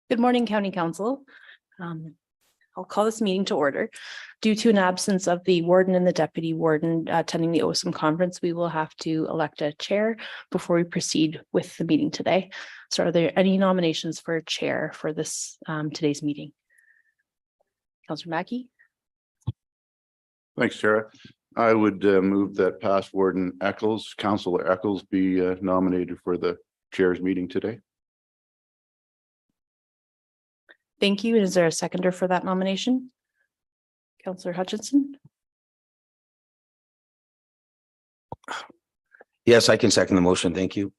Good morning, County Council. I'll call this meeting to order. Due to an absence of the warden and the deputy warden attending the OSIM conference, we will have to elect a chair before we proceed with the meeting today. So are there any nominations for a chair for this today's meeting? Councillor Mackey? Thanks, Tara. I would move that past warden Eccles, Councillor Eccles, be nominated for the chair's meeting today. Thank you. Is there a seconder for that nomination? Councillor Hutchinson? Yes, I can second the motion. Thank you.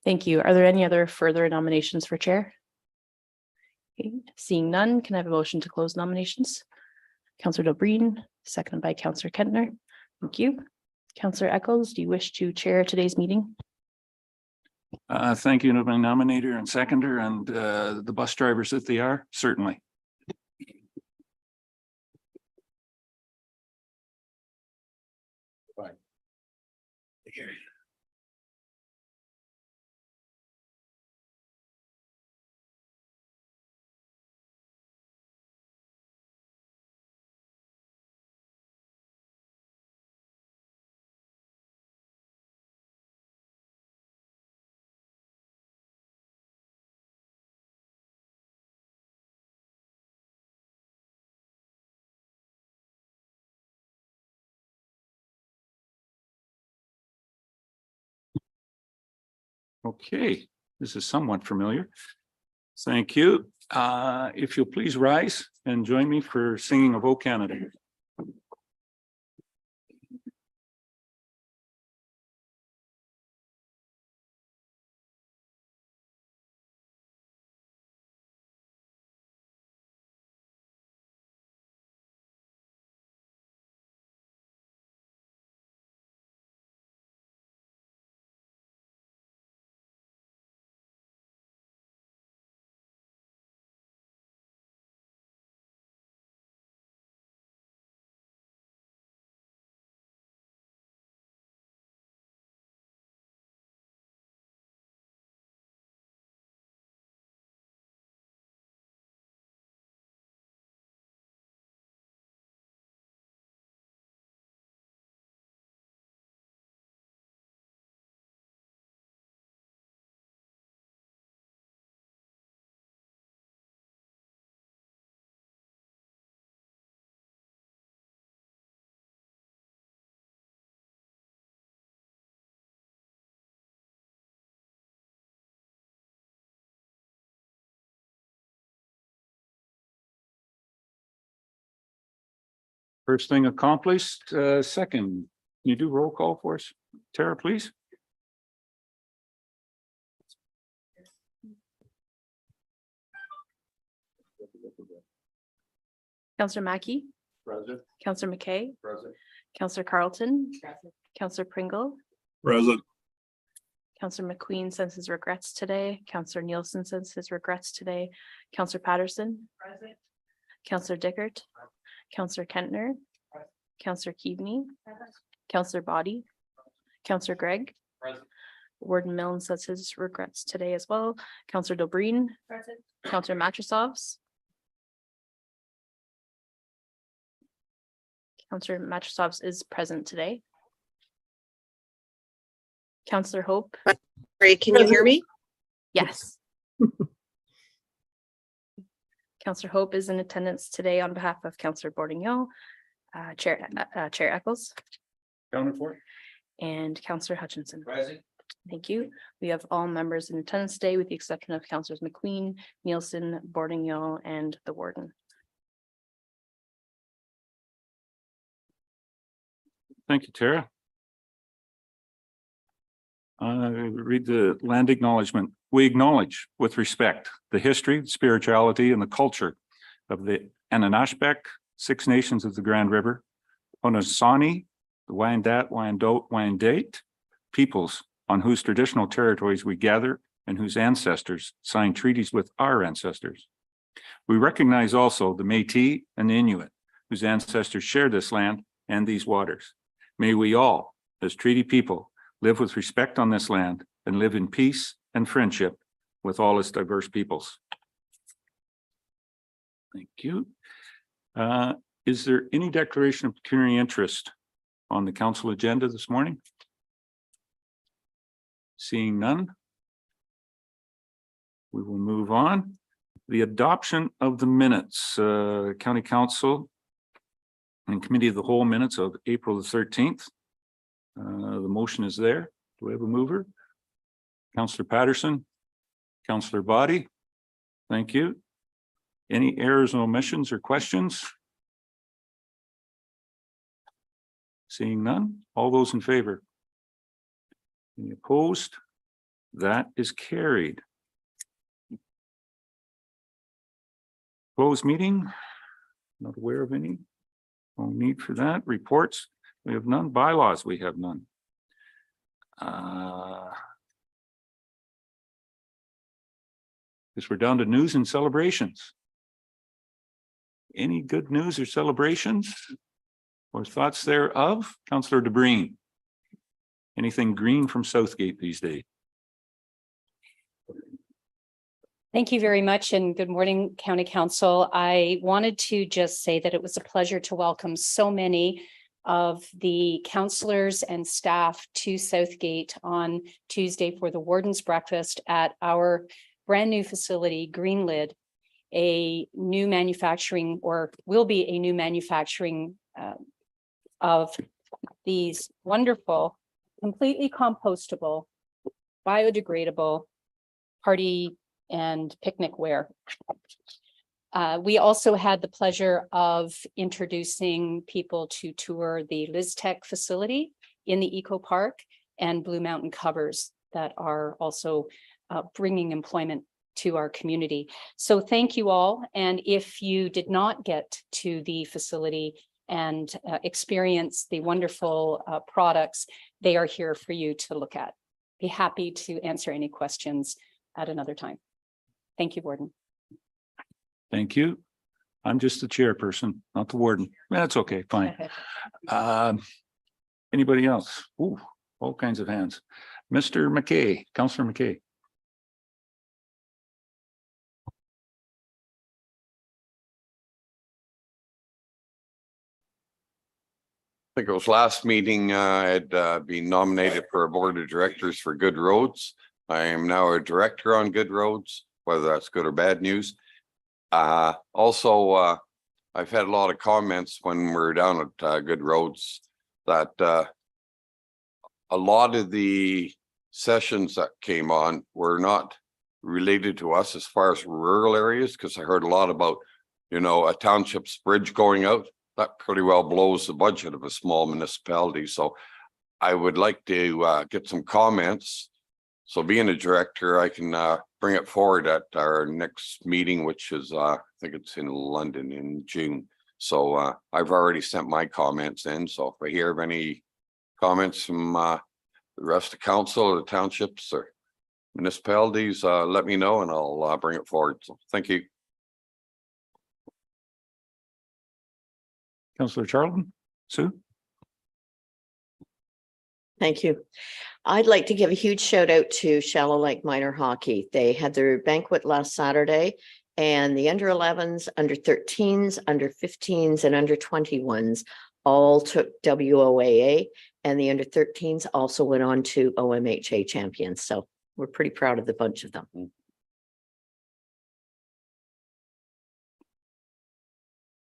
Thank you. Are there any other further nominations for chair? Okay, seeing none, can I have a motion to close nominations? Councillor Delbreen, seconded by Councillor Kentner. Thank you. Councillor Eccles, do you wish to chair today's meeting? Thank you to my nominator and seconder and the bus drivers that they are, certainly. Fine. Okay, this is somewhat familiar. Thank you. If you'll please rise and join me for singing of O Canada. First thing accomplished. Second, can you do roll call for us? Tara, please. Councillor Mackey, Present. Councillor McKay, Present. Councillor Carlton, Councillor Pringle, Present. Councillor McQueen sends his regrets today. Councillor Nielsen sends his regrets today. Councillor Patterson. Present. Councillor Dickert. Councillor Kentner. Councillor Keaveney. Councillor Body. Councillor Gregg. Present. Warden Milne says his regrets today as well. Councillor Delbreen. Present. Councillor Matrosovs. Councillor Matrosovs is present today. Councillor Hope. Sorry, can you hear me? Yes. Councillor Hope is in attendance today on behalf of Councillor Bourdignon, Chair Eccles, Counted for. and Councillor Hutchinson. Present. Thank you. We have all members in attendance today with the exception of Councillors McQueen, Nielsen, Bourdignon, and the warden. Thank you, Tara. Read the land acknowledgement. We acknowledge with respect the history, spirituality, and the culture of the Ananashbek, Six Nations of the Grand River, Haudenosaunee, the Wyandot, Wyandot, Wyandot peoples on whose traditional territories we gather and whose ancestors signed treaties with our ancestors. We recognize also the Métis and the Inuit, whose ancestors share this land and these waters. May we all, as treaty people, live with respect on this land and live in peace and friendship with all its diverse peoples. Thank you. Is there any declaration of pecuniary interest on the council agenda this morning? Seeing none, we will move on. The adoption of the minutes, County Council and Committee of the Whole minutes of April the 13th. The motion is there. Do we have a mover? Councillor Patterson, Councillor Body. Thank you. Any errors, omissions, or questions? Seeing none, all those in favor? Any opposed? That is carried. Closed meeting. Not aware of any. No need for that. Reports, we have none. Bylaws, we have none. Guess we're down to news and celebrations. Any good news or celebrations or thoughts thereof? Councillor DeBreen. Anything green from Southgate these days? Thank you very much and good morning, County Council. I wanted to just say that it was a pleasure to welcome so many of the councillors and staff to Southgate on Tuesday for the Warden's Breakfast at our brand new facility, Greenlid, a new manufacturing or will be a new manufacturing of these wonderful, completely compostable, biodegradable party and picnic wear. We also had the pleasure of introducing people to tour the LizTech facility in the Eco Park and Blue Mountain Covers that are also bringing employment to our community. So thank you all. And if you did not get to the facility and experience the wonderful products, they are here for you to look at. Be happy to answer any questions at another time. Thank you, Warden. Thank you. I'm just the chairperson, not the warden. That's okay, fine. Anybody else? Ooh, all kinds of hands. Mr. McKay, Councillor McKay. I think it was last meeting, I had been nominated for a board of directors for Good Roads. I am now a director on Good Roads, whether that's good or bad news. Also, I've had a lot of comments when we're down at Good Roads that a lot of the sessions that came on were not related to us as far as rural areas, because I heard a lot about, you know, a township's bridge going out. That pretty well blows the budget of a small municipality. So I would like to get some comments. So being a director, I can bring it forward at our next meeting, which is I think it's in London in June. So I've already sent my comments in. So if I hear of any comments from the rest of council or the townships or municipalities, let me know and I'll bring it forward. So thank you. Councillor Charlton, Sue. Thank you. I'd like to give a huge shout out to Shallow Lake Minor Hockey. They had their banquet last Saturday and the under 11s, under 13s, under 15s and under 21s all took WOAA and the under 13s also went on to OMHA champions. So we're pretty proud of the bunch of them.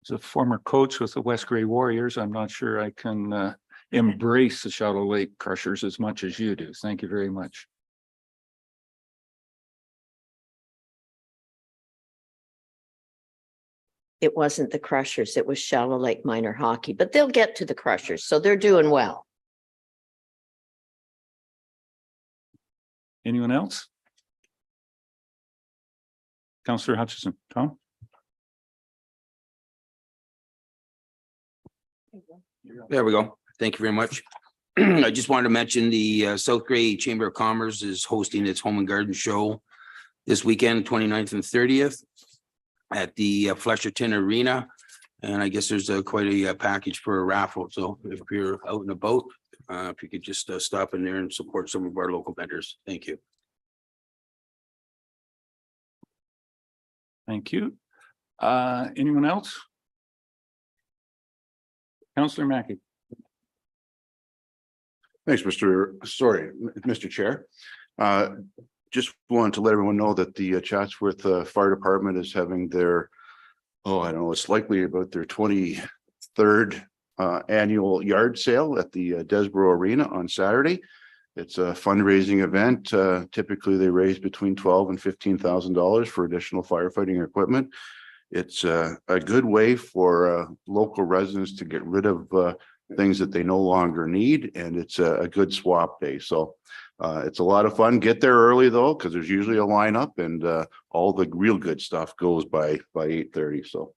As a former coach with the West Grey Warriors, I'm not sure I can embrace the Shadow Lake Crushers as much as you do. Thank you very much. It wasn't the Crushers, it was Shallow Lake Minor Hockey, but they'll get to the Crushers, so they're doing well. Anyone else? Councillor Hutchison, Tom? There we go. Thank you very much. I just wanted to mention the South Grey Chamber of Commerce is hosting its Home and Garden Show this weekend, 29th and 30th at the Flesherton Arena. And I guess there's quite a package for a raffle. So if you're out and about, if you could just stop in there and support some of our local vendors. Thank you. Thank you. Anyone else? Councillor Mackey. Thanks, Mr. Chair. Just wanted to let everyone know that the Chatsworth Fire Department is having their, I don't know, it's likely about their 23rd annual yard sale at the Desboro Arena on Saturday. It's a fundraising event. Typically, they raise between $12,000 and $15,000 for additional firefighting equipment. It's a good way for local residents to get rid of things that they no longer need, and it's a good swap day. So it's a lot of fun. Get there early though, because there's usually a lineup, and all the real good stuff goes by 8:30. So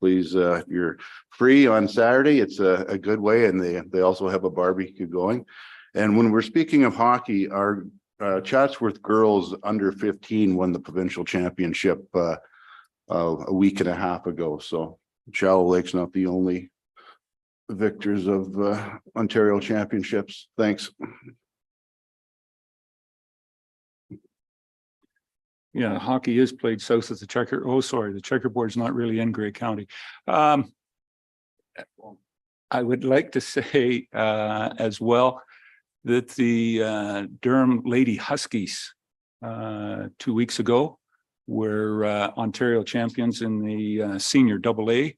please, if you're free on Saturday, it's a good way, and they also have a barbecue going. And when we're speaking of hockey, our Chatsworth girls under 15 won the provincial championship a week and a half ago. So Shallow Lake's not the only victors of Ontario championships. Thanks. Yeah, hockey is played south of the the checkerboard's not really in Grey County. I would like to say as well that the Durham Lady Huskies 2 weeks ago were Ontario champions in the senior AA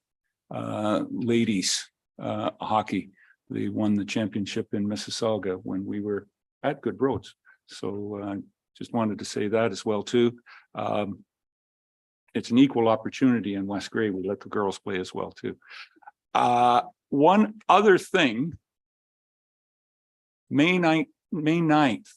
ladies hockey. They won the championship in Mississauga when we were at Good Roads. So just wanted to say that as well too. It's an equal opportunity in West Grey. We let the girls play as well too. One other thing, May 9th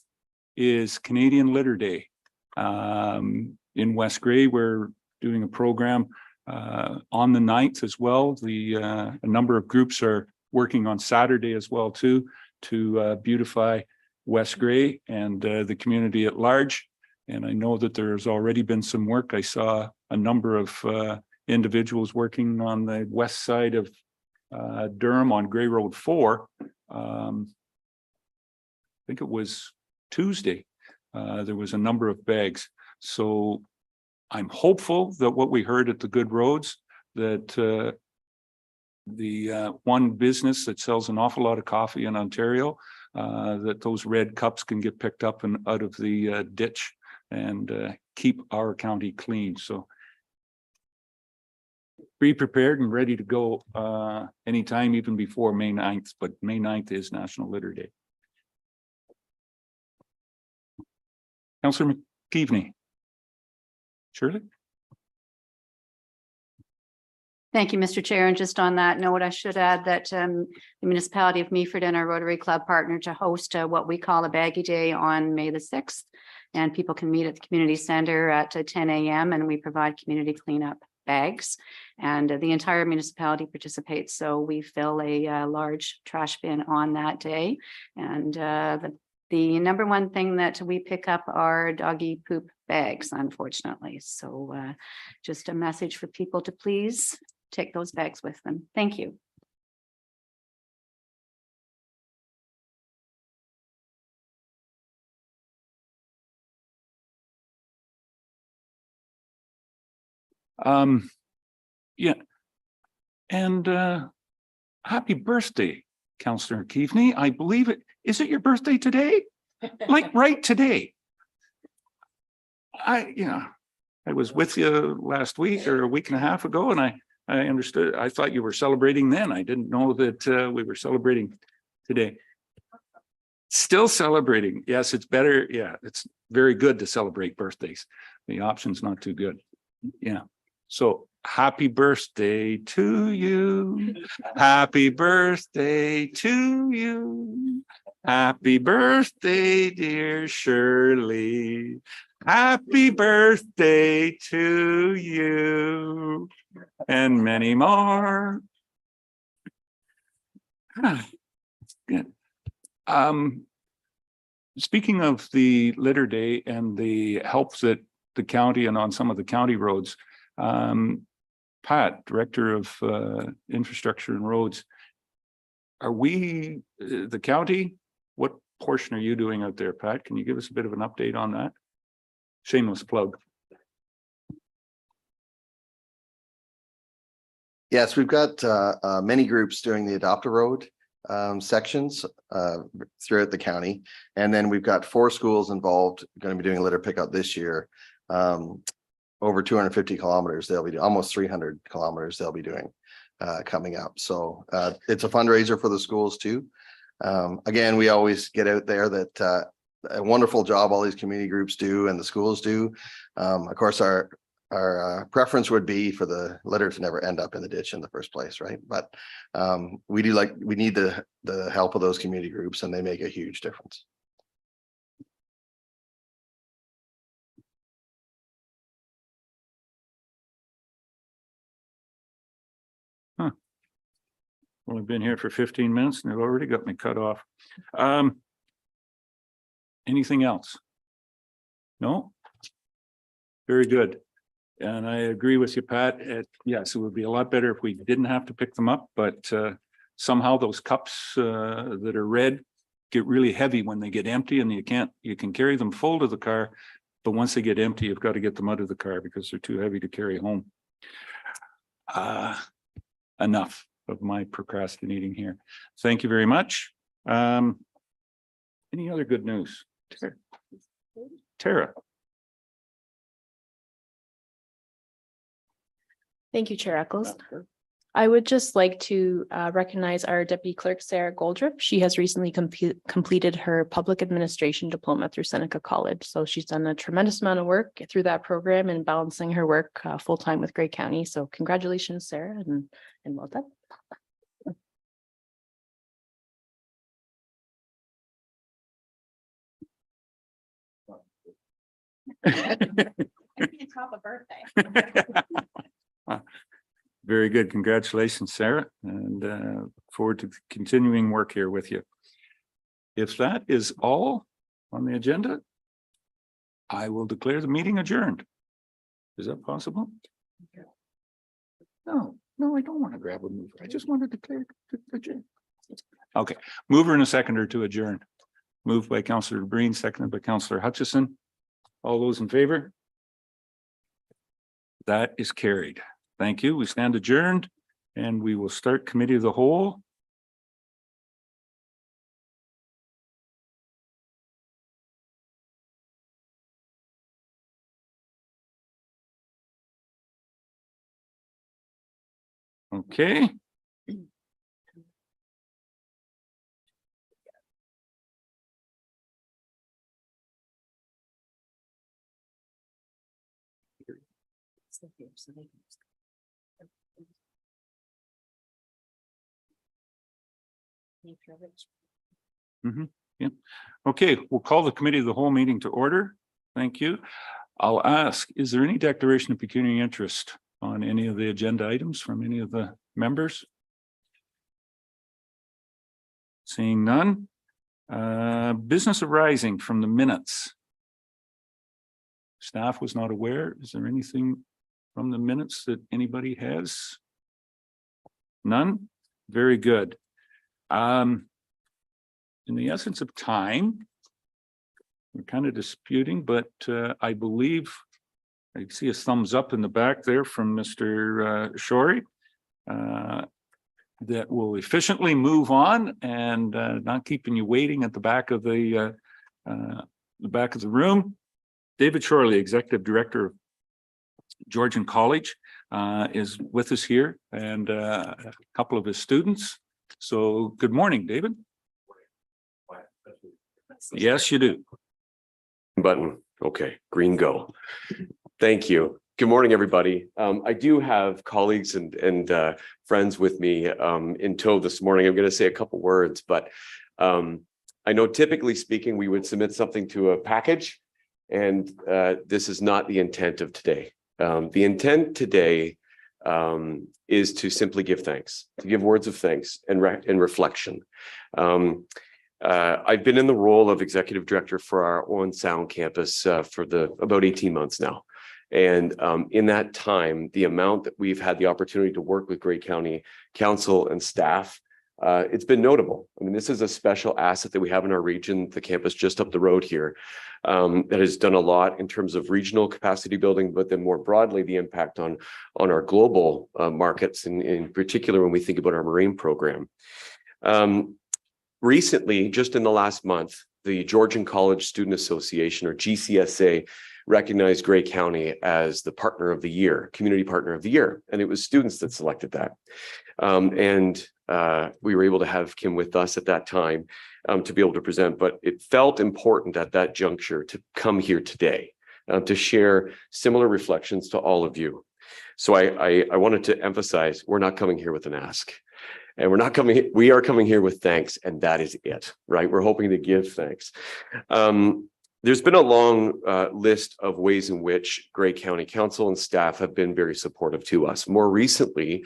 is Canadian Litter Day. In West Grey, we're doing a program on the 9th as well. A number of groups are working on Saturday as well too, to beautify West Grey and the community at large. And I know that there's already been some work. I saw a number of individuals working on the west side of Durham on Grey Road 4. I think it was Tuesday. There was a number of bags. So I'm hopeful that what we heard at the Good Roads, that the one business that sells an awful lot of coffee in Ontario, that those red cups can get picked up and out of the ditch and keep our county clean. So be prepared and ready to go anytime, even before May 9th, but May 9th is National Litter Day. Councillor McKeveney. Shirley? Thank you, Mr. Chair. And just on that note, I should add that the municipality of Meaford and our Rotary Club partner to host what we call a baggy day on May the 6th. And people can meet at the community center at 10 a.m. and we provide community cleanup bags. And the entire municipality participates. So we fill a large trash bin on that day. And the number one thing that we pick up are doggy poop bags, unfortunately. So just a message for people to please take those bags with them. Thank you. Yeah. And happy birthday, Councillor Keaveney. I believe it. Is it your birthday today? Like right today? I was with you last week or a week and a half ago, and I understood. I thought you were celebrating then. I didn't know that we were celebrating today. Still celebrating. Yes, it's better. Yeah, it's very good to celebrate birthdays. The option's not too good. Yeah. So happy birthday to you. Happy birthday to you. Happy birthday, dear Shirley. Happy birthday to you. And many more. Good. Speaking of the Litter Day and the help that the county and on some of the county roads, Pat, Director of Infrastructure and Roads, are we, the county, what portion are you doing out there, Pat? Can you give us a bit of an update on that? Shameless plug. Yes, we've got many groups doing the Adopt a Road sections throughout the county. And then we've got 4 schools involved, going to be doing a litter pickup this year. Over 250 kilometers, they'll be almost 300 kilometers they'll be doing coming up. So it's a fundraiser for the schools too. Again, we always get out there that a wonderful job all these community groups do and the schools do. Of course, our preference would be for the litter to never end up in the ditch in the first place, right? But we need the help of those community groups, and they make a huge difference. Well, I've been here for 15 minutes and they've already got me cut off. Anything else? No? Very good. And I agree with you, Pat. Yes, it would be a lot better if we didn't have to pick them up, but somehow those cups that are red get really heavy when they get empty, and you can carry them full to the car, but once they get empty, you've got to get them out of the car because they're too heavy to carry home. Enough of my procrastinating here. Thank you very much. Any other good news? Tara. Thank you, Chair Eccles. I would just like to recognize our Deputy Clerk, Sarah Goldrip. She has recently completed her public administration diploma through Seneca College. So she's done a tremendous amount of work through that program and balancing her work full time with Grey County. So congratulations, Sarah, and well done. Very good. Congratulations, Sarah, and look forward to continuing work here with you. If that is all on the agenda, I will declare the meeting adjourned. Is that possible? No, I don't want to grab a mover. I just want to declare adjourn. Okay, mover and a seconder to adjourn. Moved by Councillor Breen, seconded by Councillor Hutchison. All those in favor? That is carried. Thank you. We stand adjourned and we will start committee of the whole. Okay. Yeah. Okay, we'll call the committee of the whole meeting to order. Thank you. I'll ask, is there any declaration of pecuniary interest on any of the agenda items from any of the members? Seeing none. Business arising from the minutes. Staff was not aware. Is there anything from the minutes that anybody has? None? Very good. In the essence of time, we're kind of disputing, but I believe I see a thumbs up in the back there from Mr. Shorey. That will efficiently move on and not keeping you waiting at the back of the room. David Shorley, Executive Director of Georgian College, is with us here, and a couple of his students. So good morning, David. Yes, you do. Button. Okay, green go. Thank you. Good morning, everybody. I do have colleagues and friends with me in tow this morning. I'm going to say a couple words, but I know typically speaking, we would submit something to a package, and this is not the intent of today. The intent today is to simply give thanks, to give words of thanks and reflection. I've been in the role of executive director for our Owen Sound campus for about 18 months now. And in that time, the amount that we've had the opportunity to work with Grey County Council and staff it's been notable. I mean, this is a special asset that we have in our region, the campus just up the road here, that has done a lot in terms of regional capacity building, but then more broadly, the impact on our global markets, in particular, when we think about our marine program. Recently, just in the last month, the Georgian College Student Association, or GCSA, recognized Grey County as the partner of the year, community partner of the year. And it was students that selected that. We were able to have Kim with us at that time to be able to present, but it felt important at that juncture to come here today to share similar reflections to all of you. So I wanted to emphasize, we're not coming here with an ask. And we are coming here with thanks, and that is it, right? We're hoping to give thanks. There's been a long list of ways in which Grey County Council and staff have been very supportive to us. More recently,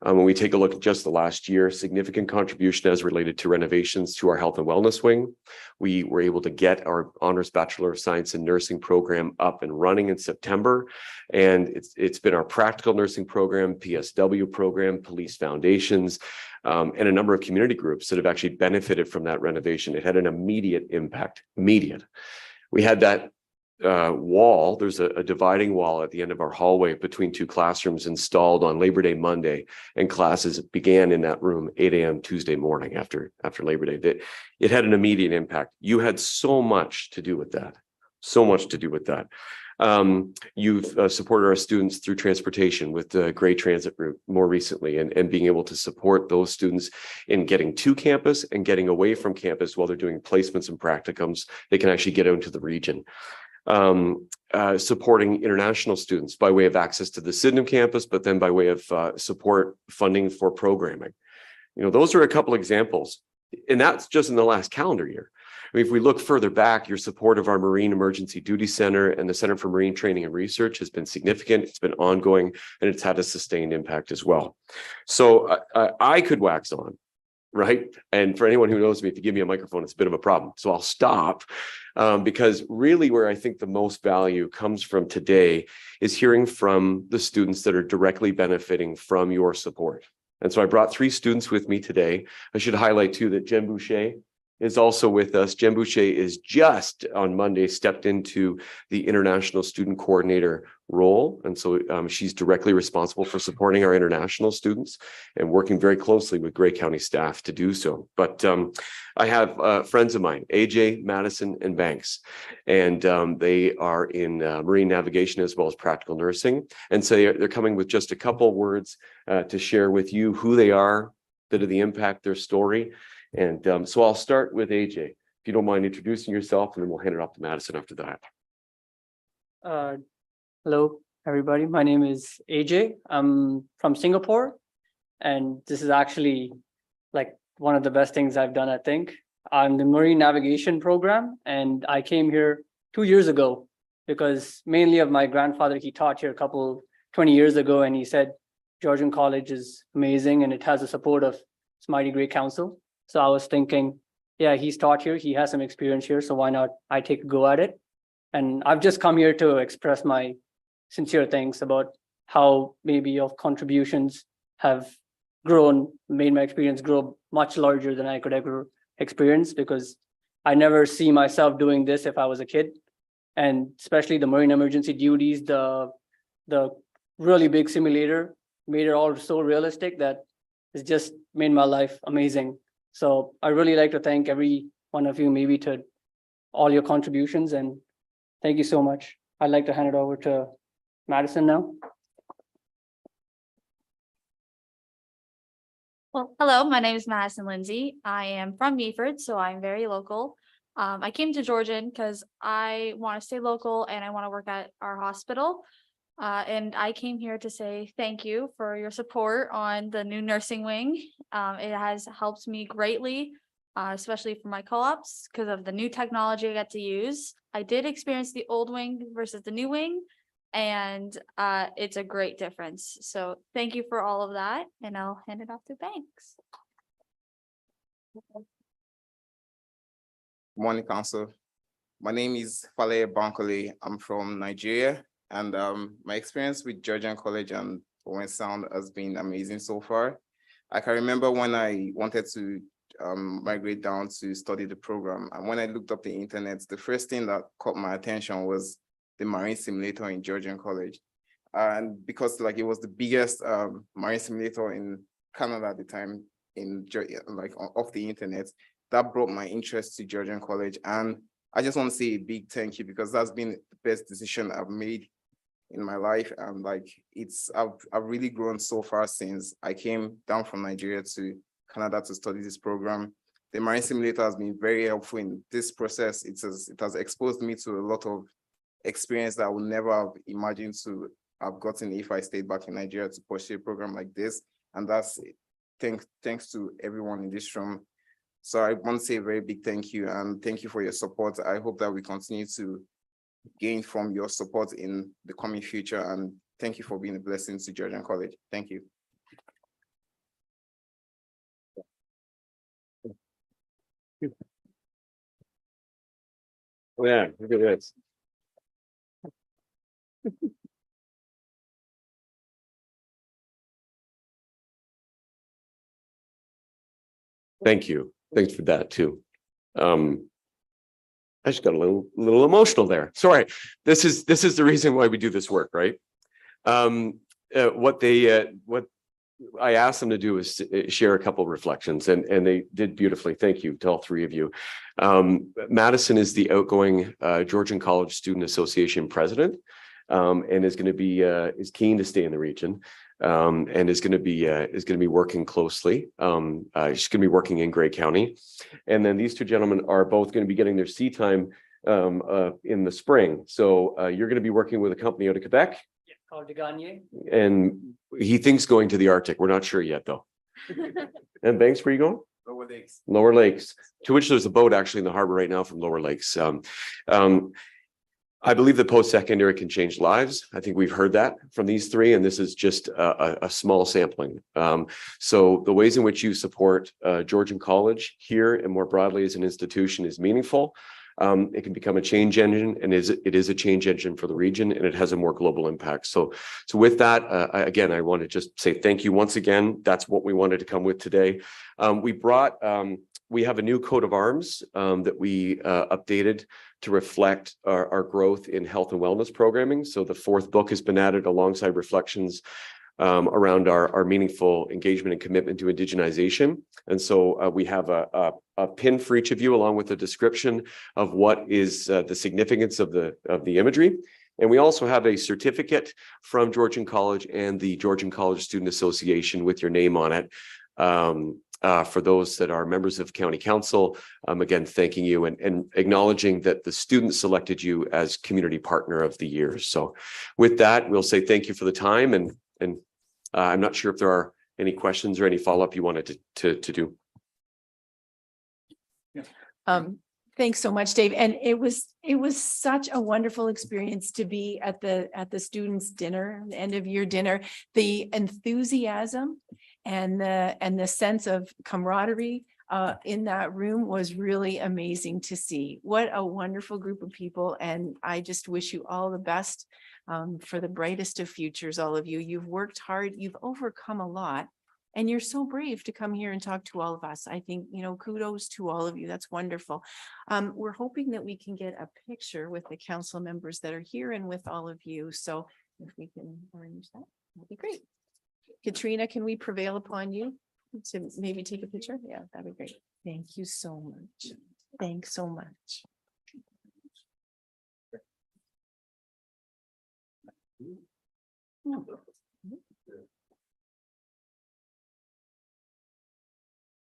when we take a look at just the last year, significant contribution as related to renovations to our health and wellness wing. We were able to get our Honors Bachelor of Science in Nursing program up and running in September. And it's been our practical nursing program, PSW program, police foundations, and a number of community groups that have actually benefited from that renovation. It had an immediate impact, immediate. We had that wall, there's a dividing wall at the end of our hallway between two classrooms installed on Labor Day Monday, and classes began in that room 8 a.m. Tuesday morning after Labor Day. It had an immediate impact. You had so much to do with that, so much to do with that. You've supported our students through transportation with the Grey Transit route more recently, and being able to support those students in getting to campus and getting away from campus while they're doing placements and practicums. They can actually get out into the region. Supporting international students by way of access to the Sydenham campus, but then by way of support funding for programming. You know, those are a couple examples, and that's just in the last calendar year. I mean, if we look further back, your support of our Marine Emergency Duty Center and the Center for Marine Training and Research has been significant. It's been ongoing, and it's had a sustained impact as well. So I could wax on, right? And for anyone who knows me, if you give me a microphone, it's a bit of a problem. So I'll stop, because really where I think the most value comes from today is hearing from the students that are directly benefiting from your support. And so I brought 3 students with me today. I should highlight too that Jen Boucher is also with us. Jen Boucher is just on Monday stepped into the International Student Coordinator role. And so she's directly responsible for supporting our international students and working very closely with Grey County staff to do so. But I have friends of mine, AJ, Madison, and Banks, and they are in marine navigation as well as practical nursing. And so they're coming with just a couple words to share with you who they are, bit of the impact, their story. And so I'll start with AJ, if you don't mind introducing yourself, and then we'll hand it off to Madison after that. Hello, everybody. My name is AJ. I'm from Singapore, and this is actually like one of the best things I've done, I think. I'm the Marine Navigation program, and I came here 2 years ago because mainly of my grandfather. He taught here 20 years ago, and he said Georgian College is amazing and it has the support of Mighty Grey Council. So I was thinking, yeah, he's taught here, he has some experience here, so why not I take a go at it? And I've just come here to express my sincere thanks about how maybe your contributions have grown, made my experience grow much larger than I could ever experience, because I never see myself doing this if I was a kid. And especially the marine emergency duties, the really big simulator made it all so realistic that it's just made my life amazing. So I really like to thank every one of you, maybe to all your contributions, and thank you so much. I'd like to hand it over to Madison now. Well, hello, my name is Madison Lindsay. I am from Meaford, so I'm very local. I came to Georgian because I want to stay local and I want to work at our hospital. And I came here to say thank you for your support on the new nursing wing. It has helped me greatly, especially for my co-ops, because of the new technology I got to use. I did experience the old wing versus the new wing, and it's a great difference. So thank you for all of that, and I'll hand it off to Banks. Morning, Council. My name is Fale Bankole. I'm from Nigeria. And my experience with Georgian College and Owen Sound has been amazing so far. I can remember when I wanted to migrate down to study the program. And when I looked up the internet, the first thing that caught my attention was the marine simulator in Georgian College. And because like it was the biggest marine simulator in Canada at the time, off the internet, that brought my interest to Georgian College. And I just want to say a big thank you, because that's been the best decision I've made in my life. And like I've really grown so far since I came down from Nigeria to Canada to study this program. The marine simulator has been very helpful in this process. It has exposed me to a lot of experience that I would never have imagined to have gotten if I stayed back in Nigeria to pursue a program like this. And that's thanks to everyone in this room. So I want to say a very big thank you, and thank you for your support. I hope that we continue to gain from your support in the coming future, and thank you for being a blessing to Georgian College. Thank you. Oh, yeah, look at this. Thank you. Thanks for that too. I just got a little emotional there. Sorry. This is the reason why we do this work, right? What I asked them to do is share a couple of reflections, and they did beautifully. Thank you to all three of you. Madison is the outgoing Georgian College Student Association president, and is going to be is keen to stay in the region, and is going to be working closely. She's going to be working in Grey County, and then these two gentlemen are both going to be getting their sea time in the spring. So you're going to be working with a company out of Quebec. Called de Gagné. And he thinks going to the Arctic. We're not sure yet, though. And Banks, where are you going? Lower Lakes. Lower Lakes, to which there's a boat actually in the harbor right now from Lower Lakes. I believe that post-secondary can change lives. I think we've heard that from these three, and this is just a small sampling. So the ways in which you support Georgian College here and more broadly as an institution is meaningful. It can become a change engine, and it is a change engine for the region, and it has a more global impact. So with that, I want to just say thank you once again. That's what we wanted to come with today. We have a new coat of arms that we updated to reflect our growth in health and wellness programming. So the fourth book has been added alongside reflections around our meaningful engagement and commitment to indigenization. And so we have a pin for each of you, along with a description of what is the significance of the imagery. And we also have a certificate from Georgian College and the Georgian College Student Association with your name on it. For those that are members of County Council, again, thanking you and acknowledging that the students selected you as Community Partner of the Year. So with that, we'll say thank you for the time, and I'm not sure if there are any questions or any follow-up you wanted to do. Thanks so much, Dave. And it was such a wonderful experience to be at the students' dinner, the end of year dinner. The enthusiasm and the sense of camaraderie in that room was really amazing to see. What a wonderful group of people. And I just wish you all the best for the brightest of futures, all of you. You've worked hard, you've overcome a lot, and you're so brave to come here and talk to all of us. I think, kudos to all of you. That's wonderful. We're hoping that we can get a picture with the council members that are here and with all of you. So if we can arrange that, that'd be great. Katrina, can we prevail upon you to maybe take a picture? Yeah, that'd be great. Thank you so much. Thanks so much.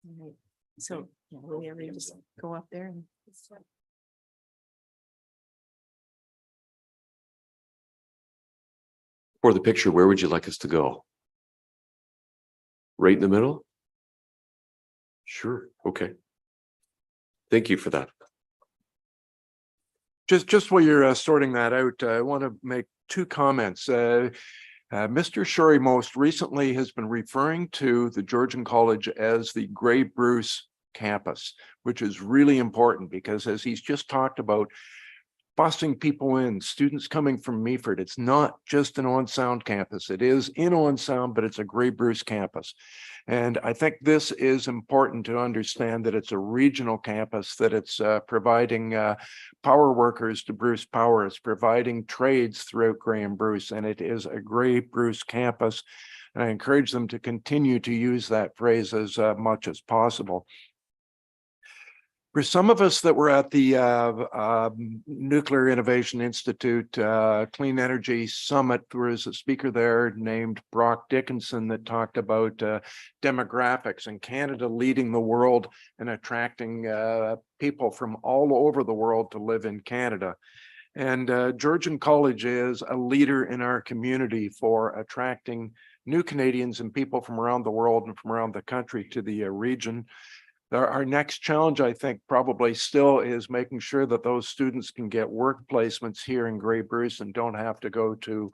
All right. So will we ever just go up there and For the picture, where would you like us to go? Right in the middle? Sure. Okay. Thank you for that. Just while you're sorting that out, I want to make two comments. Mr. Shorey most recently has been referring to the Georgian College as the Grey Bruce campus, which is really important because, as he's just talked about, busing people in, students coming from Meaford. It's not just an On Sound campus. It is in On Sound, but it's a Grey Bruce campus. And I think this is important to understand, that it's a regional campus, that it's providing power workers to Bruce Power. It's providing trades throughout Grey and Bruce, and it is a Grey Bruce campus. And I encourage them to continue to use that phrase as much as possible. For some of us that were at the Nuclear Innovation Institute Clean Energy Summit, there was a speaker there named Brock Dickinson that talked about demographics and Canada leading the world and attracting people from all over the world to live in Canada. And Georgian College is a leader in our community for attracting new Canadians and people from around the world and from around the country to the region. Our next challenge, I think, probably still is making sure that those students can get work placements here in Grey Bruce and don't have to go to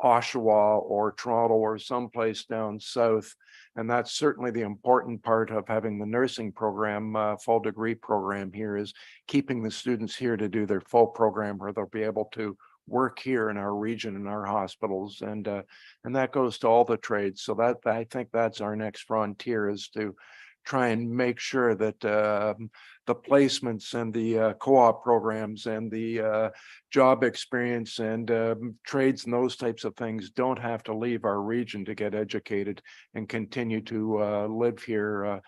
Oshawa or Toronto or someplace down south. And that's certainly the important part of having the nursing program, full degree program here, is keeping the students here to do their full program, where they'll be able to work here in our region, in our hospitals, and that goes to all the trades. So that, I think that's our next frontier, is to try and make sure that the placements and the co-op programs and the job experience and trades and those types of things don't have to leave our region to get educated and continue to live here,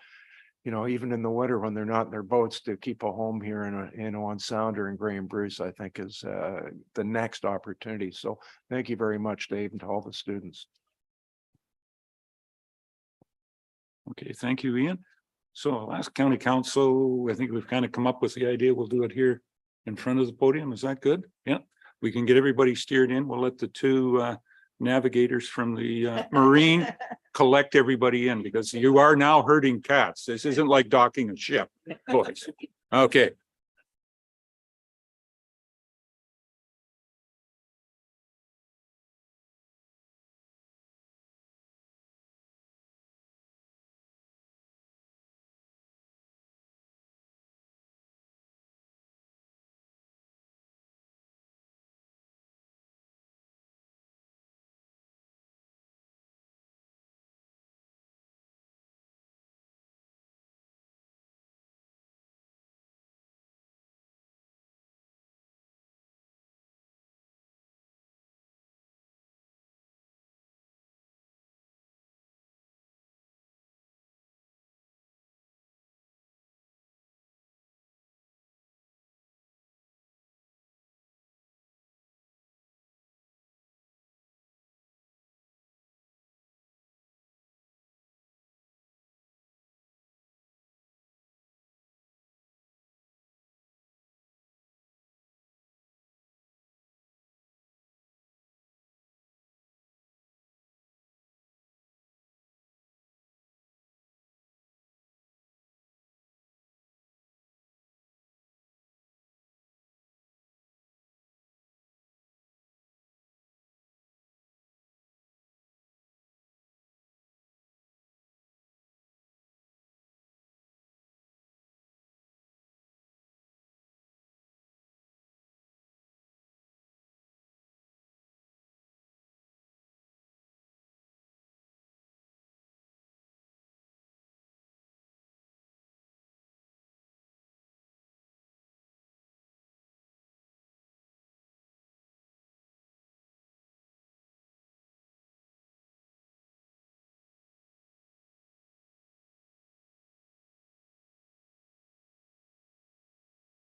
you know, even in the winter when they're not in their boats, to keep a home here in On Sound or in Grey and Bruce, I think is the next opportunity. So thank you very much, Dave, and to all the students. Okay, thank you, Ian. So I'll ask County Council. I think we've kind of come up with the idea. We'll do it here in front of the podium. Is that good? Yeah, we can get everybody steered in. We'll let the two navigators from the Marine collect everybody in, because you are now herding cats. This isn't like docking a ship, boys. Okay.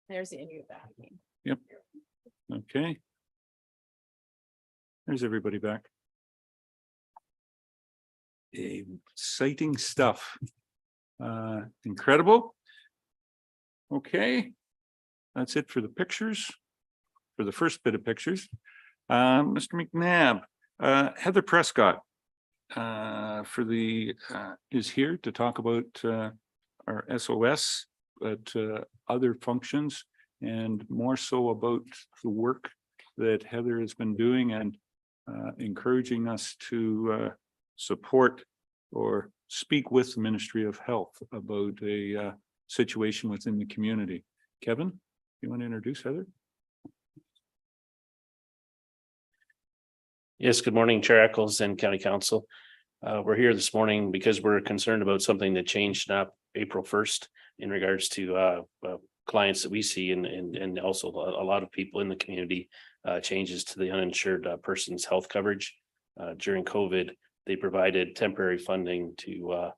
There's the interview back. Yep. Okay. There's everybody back. Exciting stuff. Incredible. Okay. That's it for the pictures, for the first bit of pictures. Mr. McNabb, Heather Prescott is here to talk about our SOS, but other functions, and more so about the work that Heather has been doing and encouraging us to support or speak with the Ministry of Health about a situation within the community. Kevin, you want to introduce Heather? Yes, good morning, Chair Eccles and County Council. We're here this morning because we're concerned about something that changed up April 1st in regards to clients that we see and also a lot of people in the community, changes to the uninsured person's health coverage. During COVID, they provided temporary funding to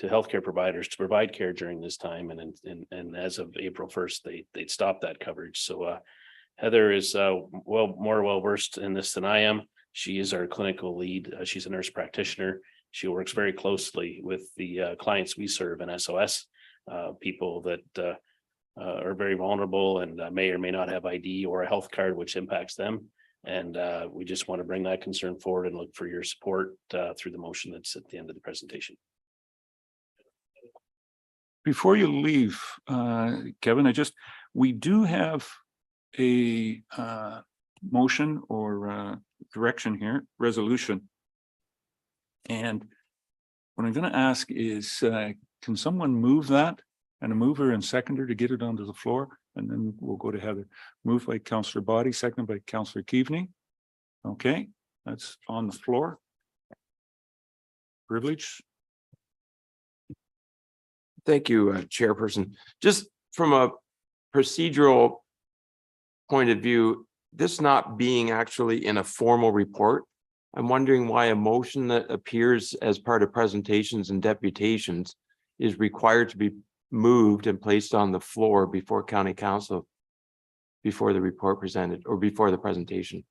healthcare providers to provide care during this time. And as of April 1st, they'd stopped that coverage. So Heather is more well versed in this than I am. She is our clinical lead. She's a nurse practitioner. She works very closely with the clients we serve in SOS, people that are very vulnerable and may or may not have ID or a health card, which impacts them. And we just want to bring that concern forward and look for your support through the motion that's at the end of the presentation. Before you leave, Kevin, we do have a motion or direction here, resolution. And what I'm going to ask is, can someone move that and a mover and seconder to get it onto the floor? And then we'll go to Heather. Moved by Councillor Body, seconded by Councillor Keaveney. Okay, that's on the floor. Privilege. Thank you, Chairperson. Just from a procedural point of view, this not being actually in a formal report, I'm wondering why a motion that appears as part of presentations and deputations is required to be moved and placed on the floor before County Council, before the report presented or before the presentation.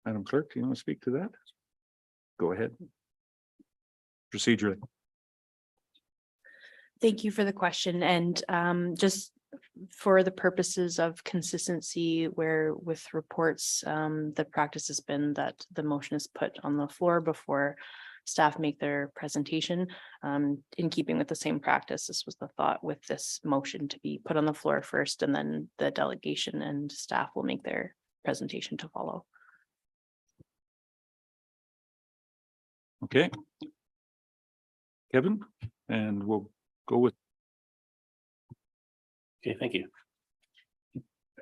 Madam Clerk, do you want to speak to that? Go ahead. Procedurally. Thank you for the question. And just for the purposes of consistency, where with reports, the practice has been that the motion is put on the floor before staff make their presentation. In keeping with the same practice, this was the thought with this motion to be put on the floor first, and then the delegation and staff will make their presentation to follow. Okay. Kevin, and we'll go with. Okay, thank you.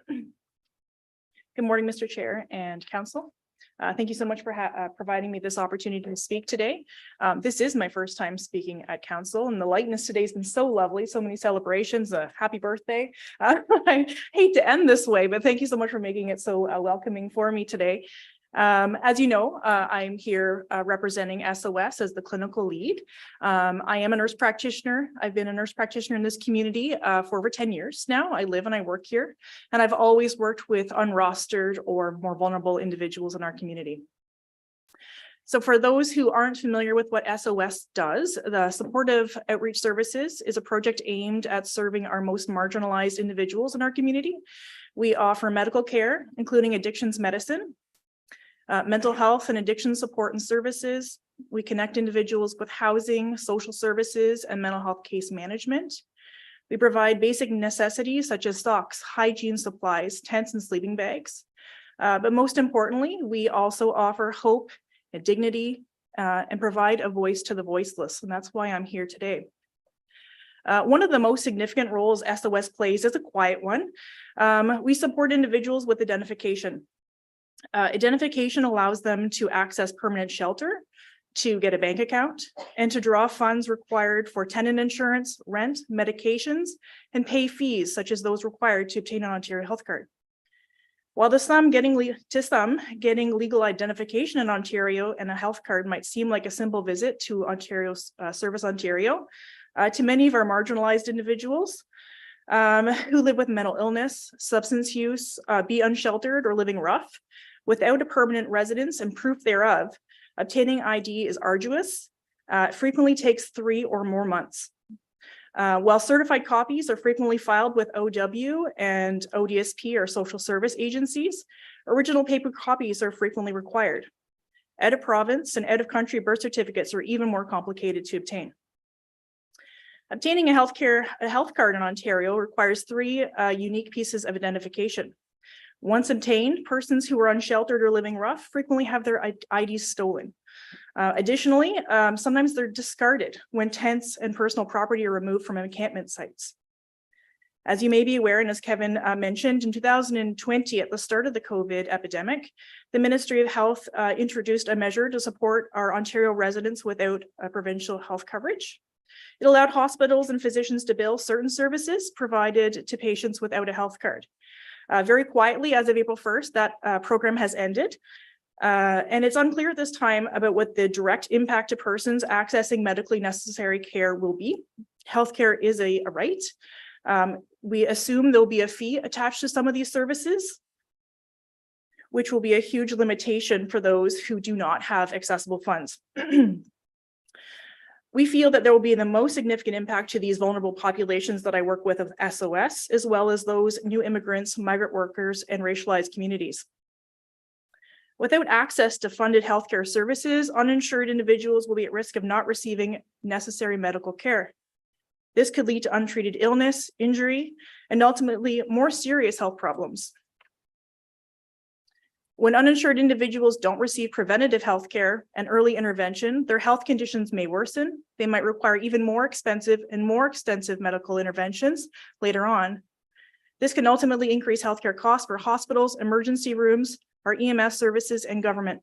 Good morning, Mr. Chair and Council. Thank you so much for providing me this opportunity to speak today. This is my first time speaking at Council, and the lightness today has been so lovely. So many celebrations. Happy birthday. I hate to end this way, but thank you so much for making it so welcoming for me today. As you know, I'm here representing SOS as the clinical lead. I am a nurse practitioner. I've been a nurse practitioner in this community for over 10 years now. I live and I work here, and I've always worked with unrostered or more vulnerable individuals in our community. So for those who aren't familiar with what SOS does, the Supportive Outreach Services is a project aimed at serving our most marginalized individuals in our community. We offer medical care, including addictions medicine, mental health and addiction support and services. We connect individuals with housing, social services, and mental health case management. We provide basic necessities such as socks, hygiene supplies, tents, and sleeping bags. But most importantly, we also offer hope and dignity and provide a voice to the voiceless. And that's why I'm here today. One of the most significant roles SOS plays is a quiet one. We support individuals with identification. Identification allows them to access permanent shelter, to get a bank account, and to draw funds required for tenant insurance, rent, medications, and pay fees such as those required to obtain an Ontario health card. While to some, getting legal identification in Ontario and a health card might seem like a simple visit to Ontario's Service Ontario, to many of our marginalized individuals who live with mental illness, substance use, be unsheltered or living rough, without a permanent residence and proof thereof, obtaining ID is arduous. It frequently takes 3 or more months. While certified copies are frequently filed with OW and ODSP or social service agencies, original paper copies are frequently required. Out of province and out of country birth certificates are even more complicated to obtain. Obtaining a health card in Ontario requires 3 unique pieces of identification. Once obtained, persons who are unsheltered or living rough frequently have their IDs stolen. Additionally, sometimes they're discarded when tents and personal property are removed from encampment sites. As you may be aware, and as Kevin mentioned, in 2020, at the start of the COVID epidemic, the Ministry of Health introduced a measure to support our Ontario residents without provincial health coverage. It allowed hospitals and physicians to bill certain services provided to patients without a health card. Very quietly, as of April 1st, that program has ended. And it's unclear at this time about what the direct impact to persons accessing medically necessary care will be. Healthcare is a right. We assume there'll be a fee attached to some of these services, which will be a huge limitation for those who do not have accessible funds. We feel that there will be the most significant impact to these vulnerable populations that I work with of SOS, as well as those new immigrants, migrant workers, and racialized communities. Without access to funded healthcare services, uninsured individuals will be at risk of not receiving necessary medical care. This could lead to untreated illness, injury, and ultimately more serious health problems. When uninsured individuals don't receive preventative health care and early intervention, their health conditions may worsen. They might require even more expensive and more extensive medical interventions later on. This can ultimately increase healthcare costs for hospitals, emergency rooms, our EMS services, and government.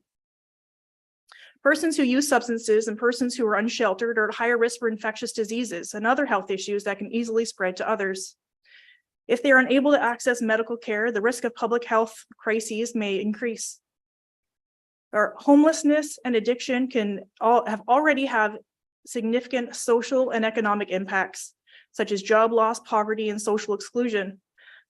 Persons who use substances and persons who are unsheltered are at higher risk for infectious diseases and other health issues that can easily spread to others. If they are unable to access medical care, the risk of public health crises may increase. Our homelessness and addiction already have significant social and economic impacts, such as job loss, poverty, and social exclusion.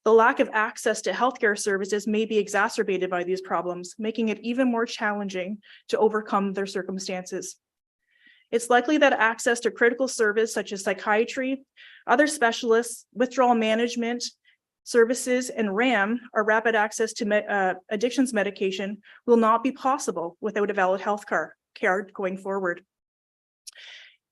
The lack of access to healthcare services may be exacerbated by these problems, making it even more challenging to overcome their circumstances. It's likely that access to critical service such as psychiatry, other specialists, withdrawal management services, and RAM, or rapid access to addictions medication, will not be possible without a valid health care going forward.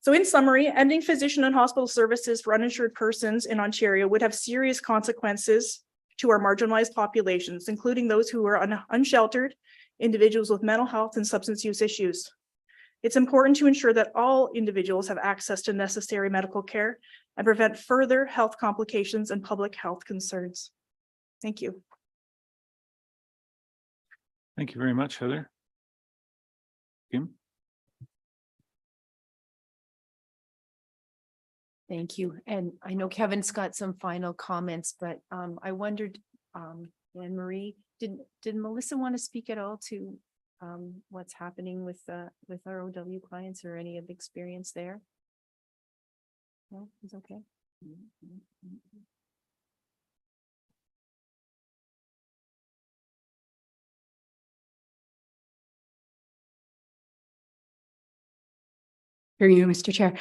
So in summary, ending physician and hospital services for uninsured persons in Ontario would have serious consequences to our marginalized populations, including those who are unsheltered, individuals with mental health and substance use issues. It's important to ensure that all individuals have access to necessary medical care and prevent further health complications and public health concerns. Thank you. Thank you very much, Heather. Kim? Thank you. And I know Kevin's got some final comments, but I wondered, Anne Marie, did Melissa want to speak at all to what's happening with our OW clients or any of the experience there? No, it's okay. Through you, Mr. Chair.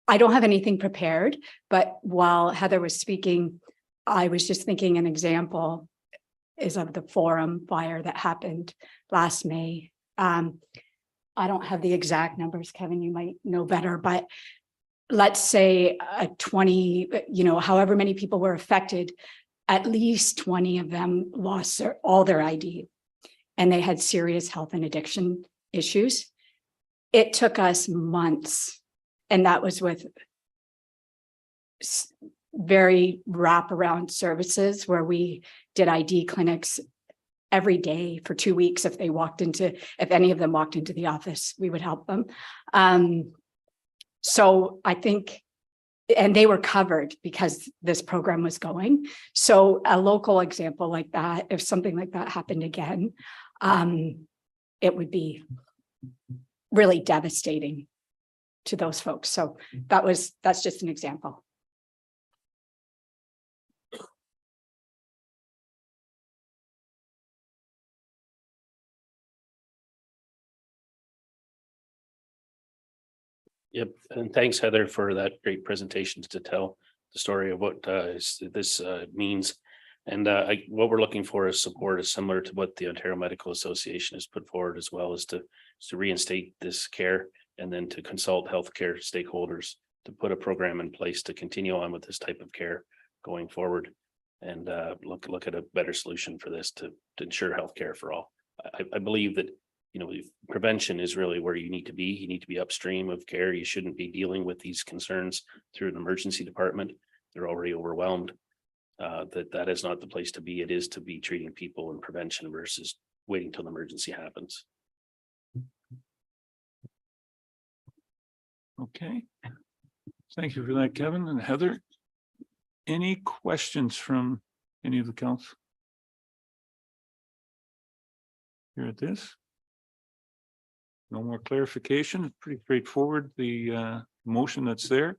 I don't have anything prepared, but while Heather was speaking, I was just thinking an example is of the Forum fire that happened last May. I don't have the exact numbers, Kevin, you might know better, but let's say 20, however many people were affected, at least 20 of them lost all their ID and they had serious health and addiction issues. It took us months, and that was with very wraparound services where we did ID clinics every day for 2 weeks. If any of them walked into the office, we would help them. So I think, and they were covered because this program was going. So a local example like that, if something like that happened again, it would be really devastating to those folks. So that's just an example. Yep, and thanks, Heather, for that great presentation to tell the story of what this means. And what we're looking for is support is similar to what the Ontario Medical Association has put forward, as well as to reinstate this care and then to consult healthcare stakeholders to put a program in place to continue on with this type of care going forward and look at a better solution for this to ensure healthcare for all. I believe that prevention is really where you need to be. You need to be upstream of care. You shouldn't be dealing with these concerns through an emergency department. they're already overwhelmed. That is not the place to be. It is to be treating people in prevention versus waiting till an emergency happens. Okay. Thank you for that, Kevin and Heather. Any questions from any of the council? Here at this? No more clarification, pretty straightforward, the motion that's there.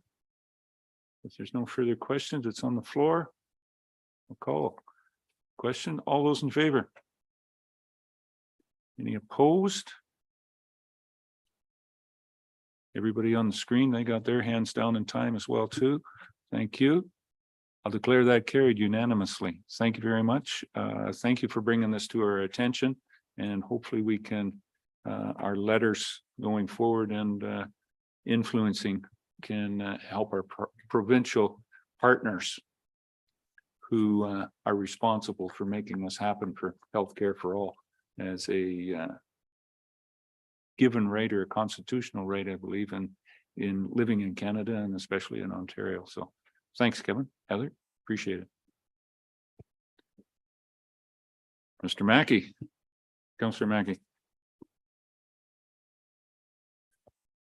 If there's no further questions, it's on the floor. I'll call. Question, all those in favor? Any opposed? Everybody on the screen, they got their hands down in time as well too. Thank you. I'll declare that carried unanimously. Thank you very much. Thank you for bringing this to our attention, and hopefully we can, our letters going forward and influencing can help our provincial partners who are responsible for making this happen for healthcare for all as a given right or a constitutional right, I believe, in living in Canada and especially in Ontario. So thanks, Kevin. Heather, appreciate it. Mr. Mackey, Councillor Mackey.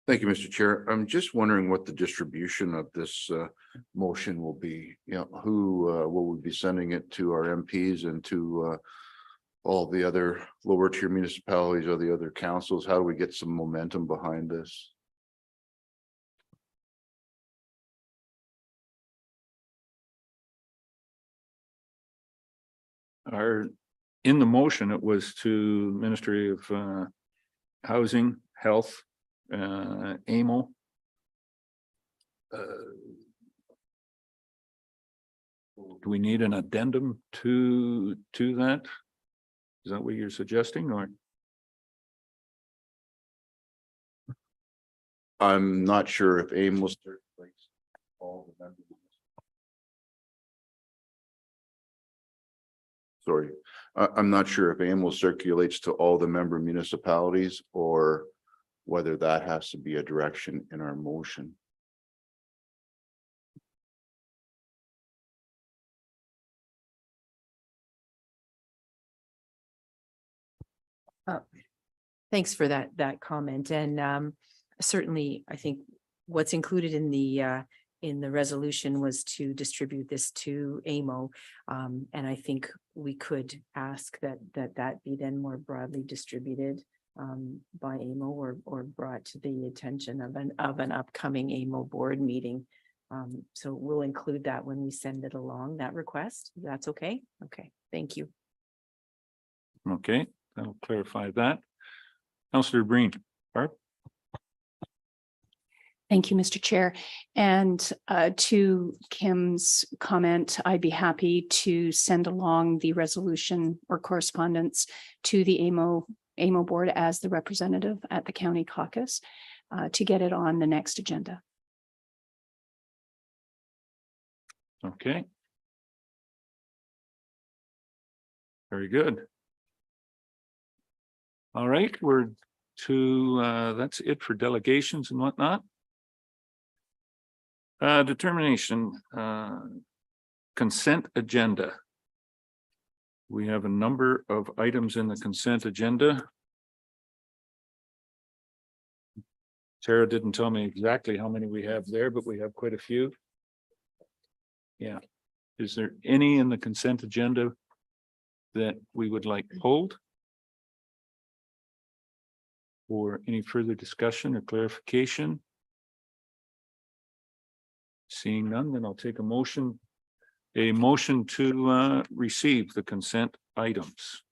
Thank you, Mr. Chair. I'm just wondering what the distribution of this motion will be. You know, who will we be sending it to our MPs and to all the other lower tier municipalities or the other councils? How do we get some momentum behind this? In the motion, it was to Ministry of Housing, Health, AMO. Do we need an addendum to that? Is that what you're suggesting, or? I'm not sure if AIM will circulate all the members. Sorry, I'm not sure if AIM will circulates to all the member municipalities or whether that has to be a direction in our motion. Thanks for that comment. And certainly, I think what's included in the resolution was to distribute this to AMO. And I think we could ask that be then more broadly distributed by AMO or brought to the attention of an upcoming AMO board meeting. So we'll include that when we send it along, that request. That's okay. Okay, thank you. Okay, that'll clarify that. Councillor Breen, Barb? Thank you, Mr. Chair. And to Kim's comment, I'd be happy to send along the resolution or correspondence to the AMO board as the representative at the county caucus to get it on the next agenda. Okay. Very good. All right, we're to, that's it for delegations and whatnot. Determination, consent agenda. We have a number of items in the consent agenda. Sarah didn't tell me exactly how many we have there, but we have quite a few. Yeah. Is there any in the consent agenda that we would like pulled? Or any further discussion or clarification? Seeing none, then I'll take a motion to receive the consent items.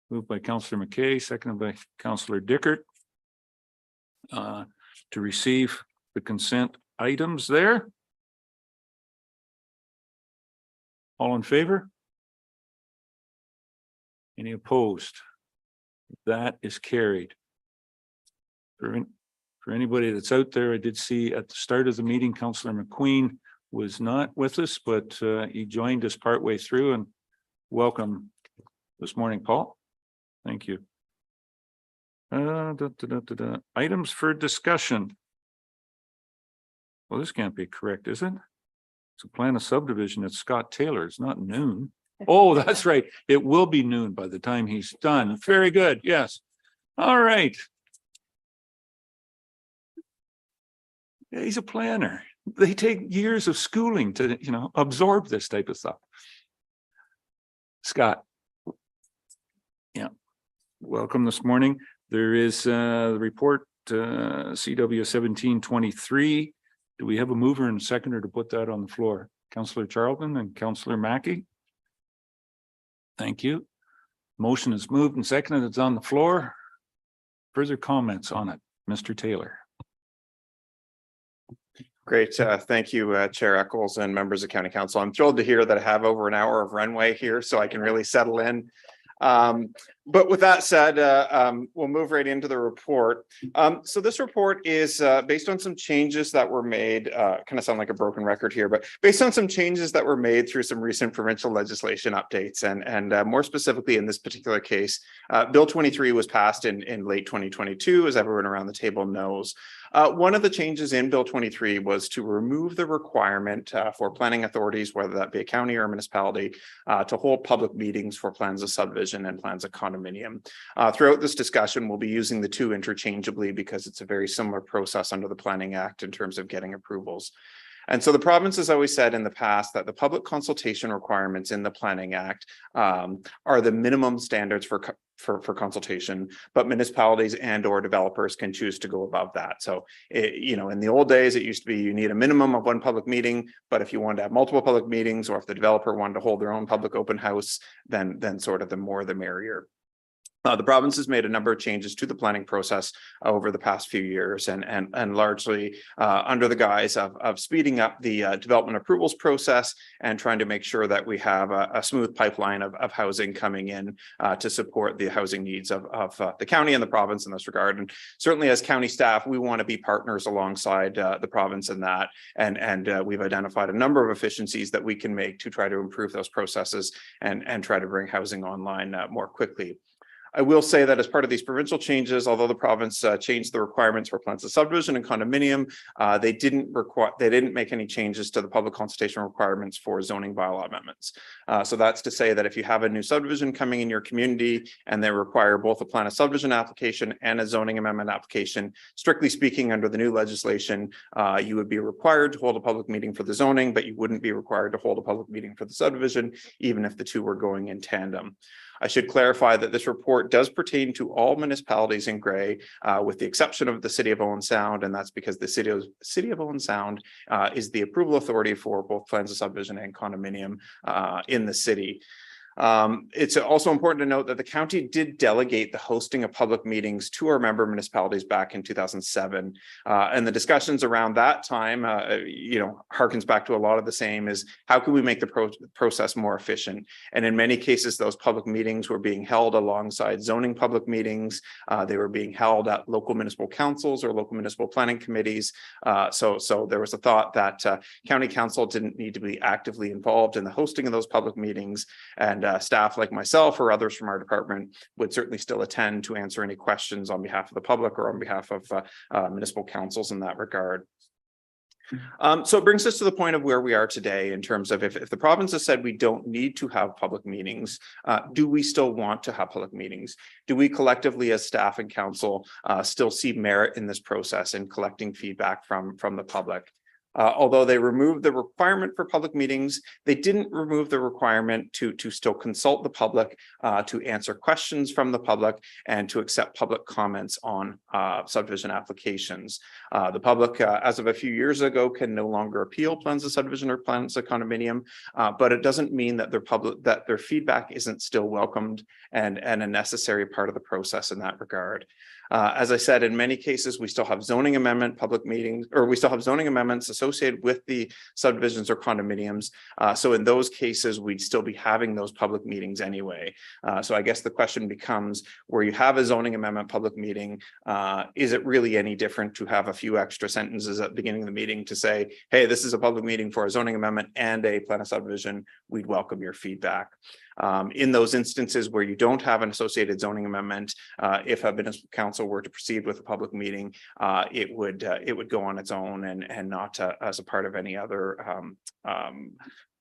Moved by Councillor McKay, seconded by Councillor Dickert. To receive the consent items there. All in favor? Any opposed? That is carried. For anybody that's out there, I did see at the start of the meeting, Councillor McQueen was not with us, but he joined us partway through, and welcome this morning, Paul. Thank you. Items for discussion. Well, this can't be correct, is it? So plan a subdivision at Scott Taylor. It's not noon. Oh, that's right. It will be noon by the time he's done. Very good. Yes. All right. Yeah, he's a planner. They take years of schooling to, absorb this type of stuff. Scott. Yeah. Welcome this morning. There is the report, CW 1723. Do we have a mover and seconder to put that on the floor? Councillor Charlton and Councillor Mackey. Thank you. Motion is moved and seconded. It's on the floor. Further comments on it, Mr. Taylor. Great. Thank you, Chair Eccles and members of County Council. I'm thrilled to hear that I have over an hour of runway here so I can really settle in. But with that said, we'll move right into the report. So this report is based on some changes that were made, kind of sound like a broken record here, but based on some changes that were made through some recent provincial legislation updates. And more specifically in this particular case, Bill 23 was passed in late 2022, as everyone around the table knows. One of the changes in Bill 23 was to remove the requirement for planning authorities, whether that be a county or a municipality, to hold public meetings for plans of subdivision and plans of condominium. Throughout this discussion, we'll be using the two interchangeably because it's a very similar process under the Planning Act in terms of getting approvals. And so the province has always said in the past that the public consultation requirements in the Planning Act are the minimum standards for consultation, but municipalities and or developers can choose to go above that. So, in the old days, it used to be you need a minimum of one public meeting, but if you wanted to have multiple public meetings, or if the developer wanted to hold their own public open house, then sort of the more the merrier. The province has made a number of changes to the planning process over the past few years, and largely under the guise of speeding up the development approvals process and trying to make sure that we have a smooth pipeline of housing coming in to support the housing needs of the county and the province in this regard. And certainly as county staff, we want to be partners alongside the province in that. And we've identified a number of efficiencies that we can make to try to improve those processes and try to bring housing online more quickly. I will say that as part of these provincial changes, although the province changed the requirements for plans of subdivision and condominium, they didn't make any changes to the public consultation requirements for zoning bylaw amendments. So that's to say that if you have a new subdivision coming in your community and they require both a plan of subdivision application and a zoning amendment application, strictly speaking, under the new legislation, you would be required to hold a public meeting for the zoning, but you wouldn't be required to hold a public meeting for the subdivision, even if the two were going in tandem. I should clarify that this report does pertain to all municipalities in gray, with the exception of the City of Owen Sound, and that's because the City of Owen Sound is the approval authority for both plans of subdivision and condominium in the city. It's also important to note that the county did delegate the hosting of public meetings to our member municipalities back in 2007. And the discussions around that time, harkens back to a lot of the same is how can we make the process more efficient? And in many cases, those public meetings were being held alongside zoning public meetings. They were being held at local municipal councils or local municipal planning committees. So there was a thought that county council didn't need to be actively involved in the hosting of those public meetings, and staff like myself or others from our department would certainly still attend to answer any questions on behalf of the public or on behalf of municipal councils in that regard. So it brings us to the point of where we are today in terms of if the province has said we don't need to have public meetings, do we still want to have public meetings? Do we collectively as staff and council still see merit in this process and collecting feedback from the public? Although they removed the requirement for public meetings, they didn't remove the requirement to still consult the public, to answer questions from the public, and to accept public comments on subdivision applications. The public, as of a few years ago, can no longer appeal plans of subdivision or plans of condominium, but it doesn't mean that their feedback isn't still welcomed and a necessary part of the process in that regard. As I said, in many cases, we still have zoning amendment public meetings, or we still have zoning amendments associated with the subdivisions or condominiums. So in those cases, we'd still be having those public meetings anyway. So I guess the question becomes, where you have a zoning amendment public meeting, is it really any different to have a few extra sentences at the beginning of the meeting to say, hey, this is a public meeting for a zoning amendment and a plan of subdivision. We'd welcome your feedback. In those instances where you don't have an associated zoning amendment, if a municipal council were to proceed with a public meeting, it would go on its own and not as a part of any other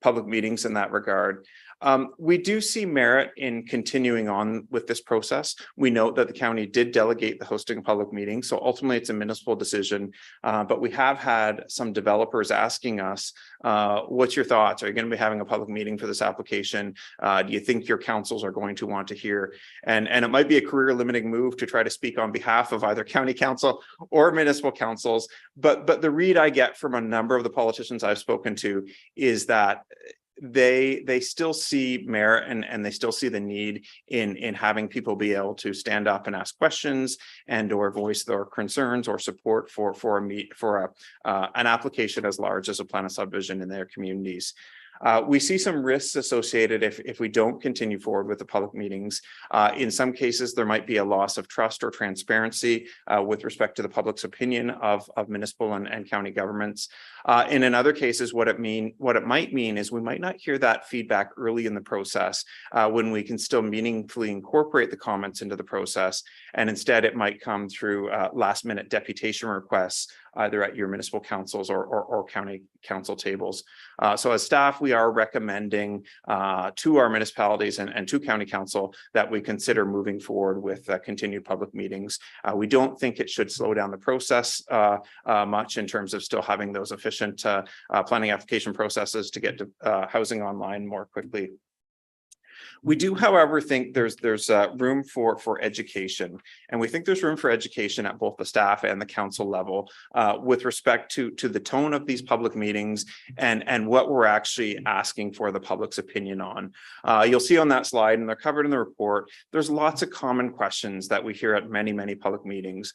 public meetings in that regard. We do see merit in continuing on with this process. We note that the county did delegate the hosting of public meetings, so ultimately it's a municipal decision. But we have had some developers asking us, what's your thoughts? Are you going to be having a public meeting for this application? Do you think your councils are going to want to hear? And it might be a career limiting move to try to speak on behalf of either county council or municipal councils. But the read I get from a number of the politicians I've spoken to is that they still see merit and they still see the need in having people be able to stand up and ask questions and or voice their concerns or support for an application as large as a plan of subdivision in their communities. We see some risks associated if we don't continue forward with the public meetings. In some cases, there might be a loss of trust or transparency with respect to the public's opinion of municipal and county governments. And in other cases, what it might mean is we might not hear that feedback early in the process when we can still meaningfully incorporate the comments into the process. And instead, it might come through last minute deputation requests, either at your municipal councils or county council tables. So as staff, we are recommending to our municipalities and to county council that we consider moving forward with continued public meetings. We don't think it should slow down the process much in terms of still having those efficient planning application processes to get to housing online more quickly. We do, however, think there's room for education, and we think there's room for education at both the staff and the council level with respect to the tone of these public meetings and what we're actually asking for the public's opinion on. You'll see on that slide, and they're covered in the report, there's lots of common questions that we hear at many public meetings.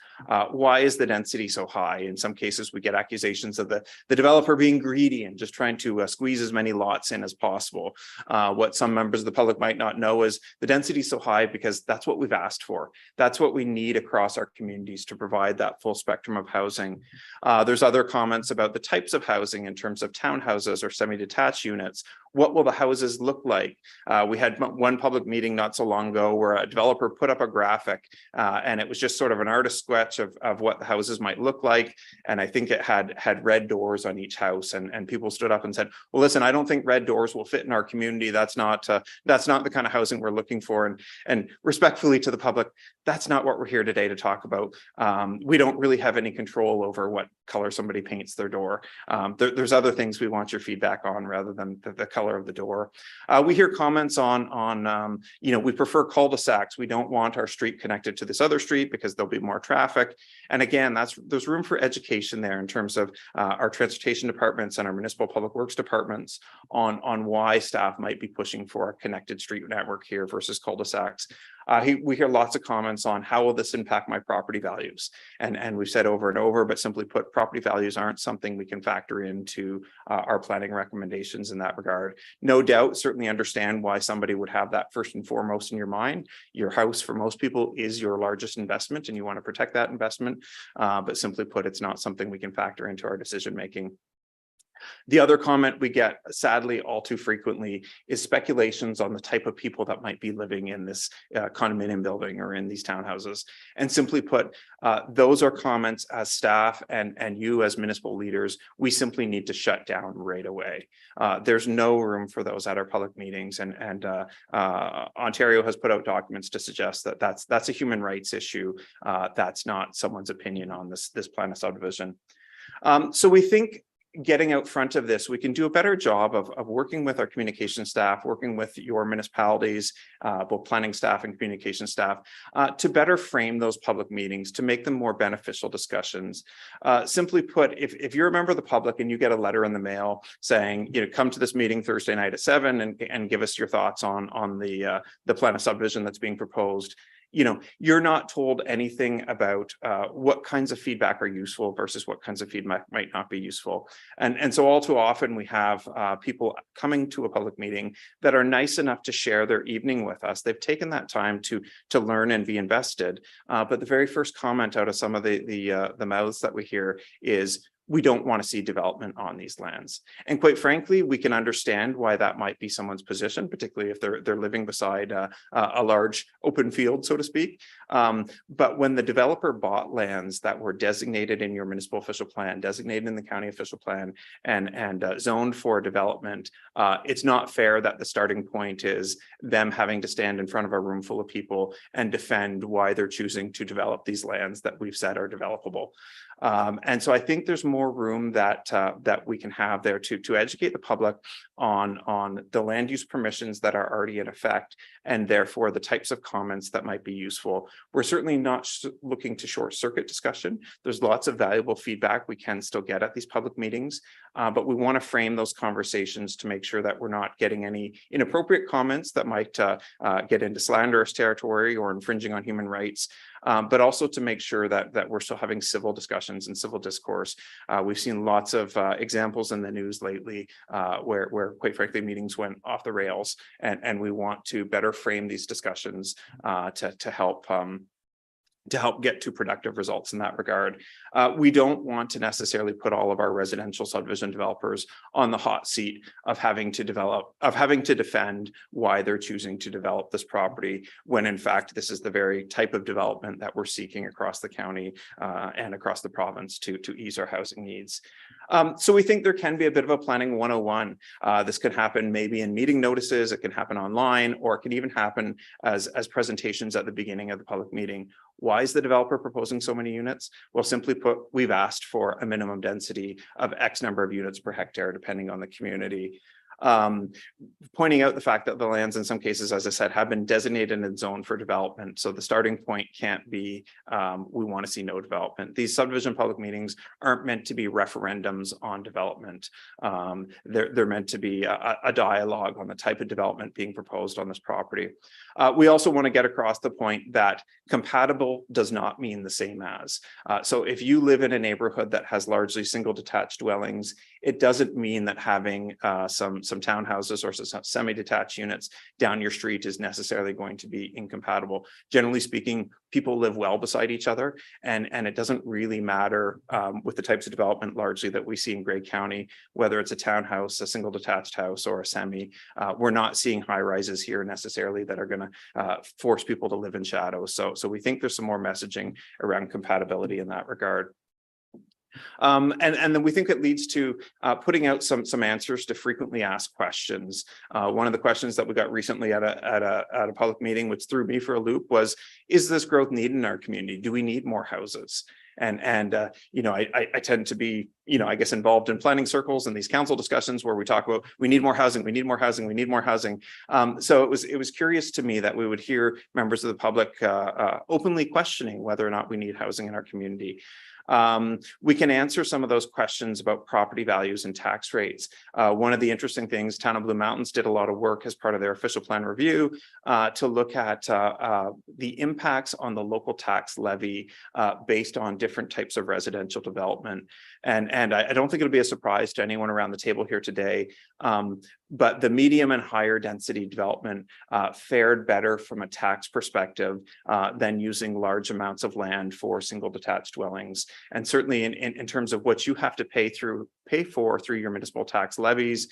Why is the density so high? In some cases, we get accusations of the developer being greedy and just trying to squeeze as many lots in as possible. What some members of the public might not know is the density is so high because that's what we've asked for. That's what we need across our communities to provide that full spectrum of housing. There's other comments about the types of housing in terms of townhouses or semi-detached units. What will the houses look like? We had one public meeting not so long ago where a developer put up a graphic and it was just sort of an artist sketch of what the houses might look like. And I think it had red doors on each house, and people stood up and said, well, listen, I don't think red doors will fit in our community. That's not the kind of housing we're looking for. And respectfully to the public, that's not what we're here today to talk about. We don't really have any control over what color somebody paints their door. There's other things we want your feedback on rather than the color of the door. We hear comments on we prefer cul-de-sacs. We don't want our street connected to this other street because there'll be more traffic. And again, there's room for education there in terms of our transportation departments and our municipal public works departments on why staff might be pushing for a connected street network here versus cul-de-sacs. We hear lots of comments on how will this impact my property values? And we've said over and over, but simply put, property values aren't something we can factor into our planning recommendations in that regard. No doubt, certainly understand why somebody would have that first and foremost in your mind. Your house for most people is your largest investment and you want to protect that investment. But simply put, it's not something we can factor into our decision making. The other comment we get, sadly, all too frequently is speculations on the type of people that might be living in this condominium building or in these townhouses. And simply put, those are comments as staff and you as municipal leaders, we simply need to shut down right away. There's no room for those at our public meetings. And Ontario has put out documents to suggest that that's a human rights issue. That's not someone's opinion on this plan of subdivision. So we think getting out front of this, we can do a better job of working with our communication staff, working with your municipalities, both planning staff and communication staff, to better frame those public meetings, to make them more beneficial discussions. Simply put, if you're a member of the public and you get a letter in the mail saying, come to this meeting Thursday night at 7 and give us your thoughts on the plan of subdivision that's being proposed, you're not told anything about what kinds of feedback are useful versus what kinds of feedback might not be useful. And so all too often we have people coming to a public meeting that are nice enough to share their evening with us. They've taken that time to learn and be invested. But the very first comment out of some of the mouths that we hear is, we don't want to see development on these lands. And quite frankly, we can understand why that might be someone's position, particularly if they're living beside a large open field, so to speak. But when the developer bought lands that were designated in your municipal official plan, designated in the county official plan, and zoned for development, it's not fair that the starting point is them having to stand in front of a room full of people and defend why they're choosing to develop these lands that we've said are developable. And so I think there's more room that we can have there to educate the public on the land use permissions that are already in effect, and therefore the types of comments that might be useful. We're certainly not looking to short circuit discussion. There's lots of valuable feedback we can still get at these public meetings, but we want to frame those conversations to make sure that we're not getting any inappropriate comments that might get into slanderous territory or infringing on human rights. But also to make sure that we're still having civil discussions and civil discourse. We've seen lots of examples in the news lately where quite frankly meetings went off the rails, and we want to better frame these discussions to help get to productive results in that regard. We don't want to necessarily put all of our residential subdivision developers on the hot seat of having to defend why they're choosing to develop this property, when in fact, this is the very type of development that we're seeking across the county and across the province to ease our housing needs. So we think there can be a bit of a planning 101. This could happen maybe in meeting notices, it can happen online, or it can even happen as presentations at the beginning of the public meeting. Why is the developer proposing so many units? Well, simply put, we've asked for a minimum density of X number of units per hectare, depending on the community. Pointing out the fact that the lands in some cases, as I said, have been designated and zoned for development. So the starting point can't be, we want to see no development. These subdivision public meetings aren't meant to be referendums on development. They're meant to be a dialogue on the type of development being proposed on this property. We also want to get across the point that compatible does not mean the same as. So if you live in a neighborhood that has largely single detached dwellings, it doesn't mean that having some townhouses or some semi-detached units down your street is necessarily going to be incompatible. Generally speaking, people live well beside each other, and it doesn't really matter with the types of development largely that we see in Grey County, whether it's a townhouse, a single detached house, or a semi. We're not seeing high rises here necessarily that are going to force people to live in shadows. So we think there's some more messaging around compatibility in that regard. And then we think it leads to putting out some answers to frequently asked questions. One of the questions that we got recently at a public meeting, which threw me for a loop, was, is this growth needed in our community? Do we need more houses? And you know, I tend to be, you know, I guess involved in planning circles and these council discussions where we talk about, we need more housing, we need more housing, we need more housing. So it was curious to me that we would hear members of the public openly questioning whether or not we need housing in our community. We can answer some of those questions about property values and tax rates. One of the interesting things, Town of Blue Mountains did a lot of work as part of their official plan review to look at the impacts on the local tax levy based on different types of residential development. And I don't think it'll be a surprise to anyone around the table here today, but the medium and higher density development fared better from a tax perspective than using large amounts of land for single detached dwellings. And certainly in terms of what you have to pay for through your municipal tax levies,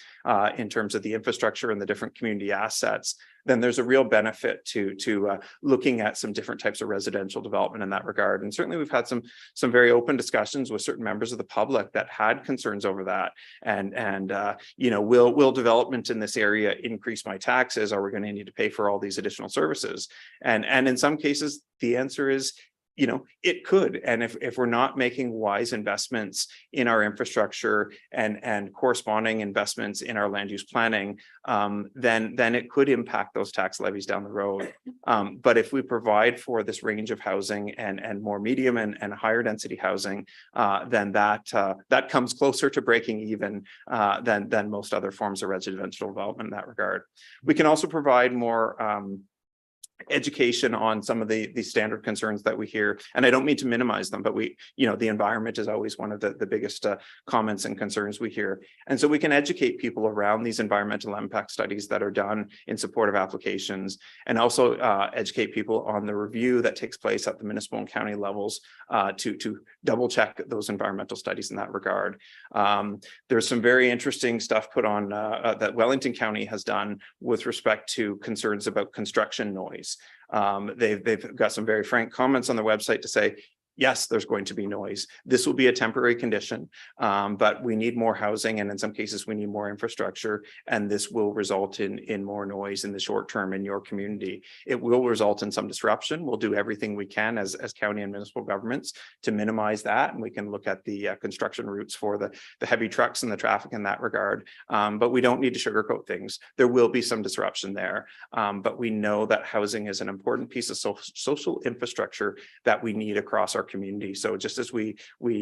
in terms of the infrastructure and the different community assets, then there's a real benefit to looking at some different types of residential development in that regard. And certainly we've had some very open discussions with certain members of the public that had concerns over that. And you know, will development in this area increase my taxes? Are we going to need to pay for all these additional services? And in some cases, the answer is, you know, it could. And if we're not making wise investments in our infrastructure and corresponding investments in our land use planning, then it could impact those tax levies down the road. But if we provide for this range of housing and more medium and higher density housing, then that comes closer to breaking even than most other forms of residential development in that regard. We can also provide more education on some of the standard concerns that we hear. And I don't mean to minimize them, but the environment is always one of the biggest comments and concerns we hear. And so we can educate people around these environmental impact studies that are done in support of applications, and also educate people on the review that takes place at the municipal and county levels to double check those environmental studies in that regard. There's some very interesting stuff put on that Wellington County has done with respect to concerns about construction noise. They've got some very frank comments on their website to say, yes, there's going to be noise. This will be a temporary condition, but we need more housing, and in some cases we need more infrastructure, and this will result in more noise in the short term in your community. It will result in some disruption. We'll do everything we can as county and municipal governments to minimize that, and we can look at the construction routes for the heavy trucks and the traffic in that regard. But we don't need to sugarcoat things. There will be some disruption there, but we know that housing is an important piece of social infrastructure that we need across our community. So just as we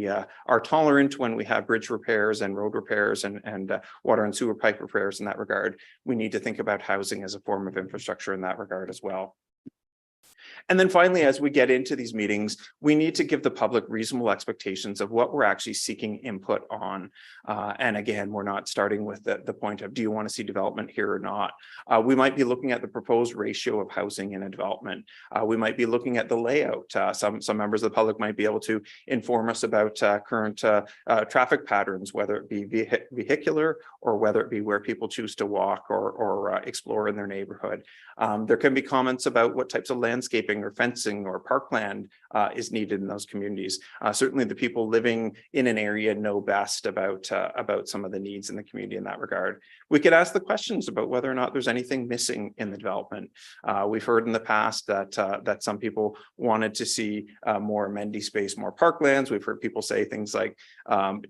are tolerant when we have bridge repairs and road repairs and water and sewer pipe repairs in that regard, we need to think about housing as a form of infrastructure in that regard as well. And then finally, as we get into these meetings, we need to give the public reasonable expectations of what we're actually seeking input on. And again, we're not starting with the point of, do you want to see development here or not? We might be looking at the proposed ratio of housing in a development. We might be looking at the layout. Some members of the public might be able to inform us about current traffic patterns, whether it be vehicular or whether it be where people choose to walk or explore in their neighborhood. There can be comments about what types of landscaping or fencing or parkland is needed in those communities. Certainly the people living in an area know best about some of the needs in the community in that regard. We could ask the questions about whether or not there's anything missing in the development. We've heard in the past that some people wanted to see more amenity space, more parklands. We've heard people say things like,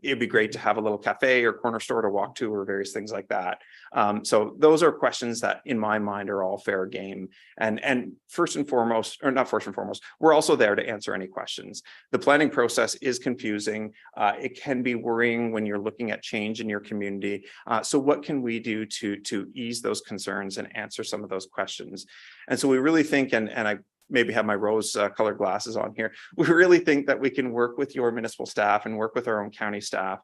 it'd be great to have a little cafe or corner store to walk to, or various things like that. So those are questions that in my mind are all fair game. And first and foremost, or not first and foremost, we're also there to answer any questions. The planning process is confusing. It can be worrying when you're looking at change in your community. So what can we do to ease those concerns and answer some of those questions? And so we really think, and I maybe have my rose colored glasses on here, we really think that we can work with your municipal staff and work with our own county staff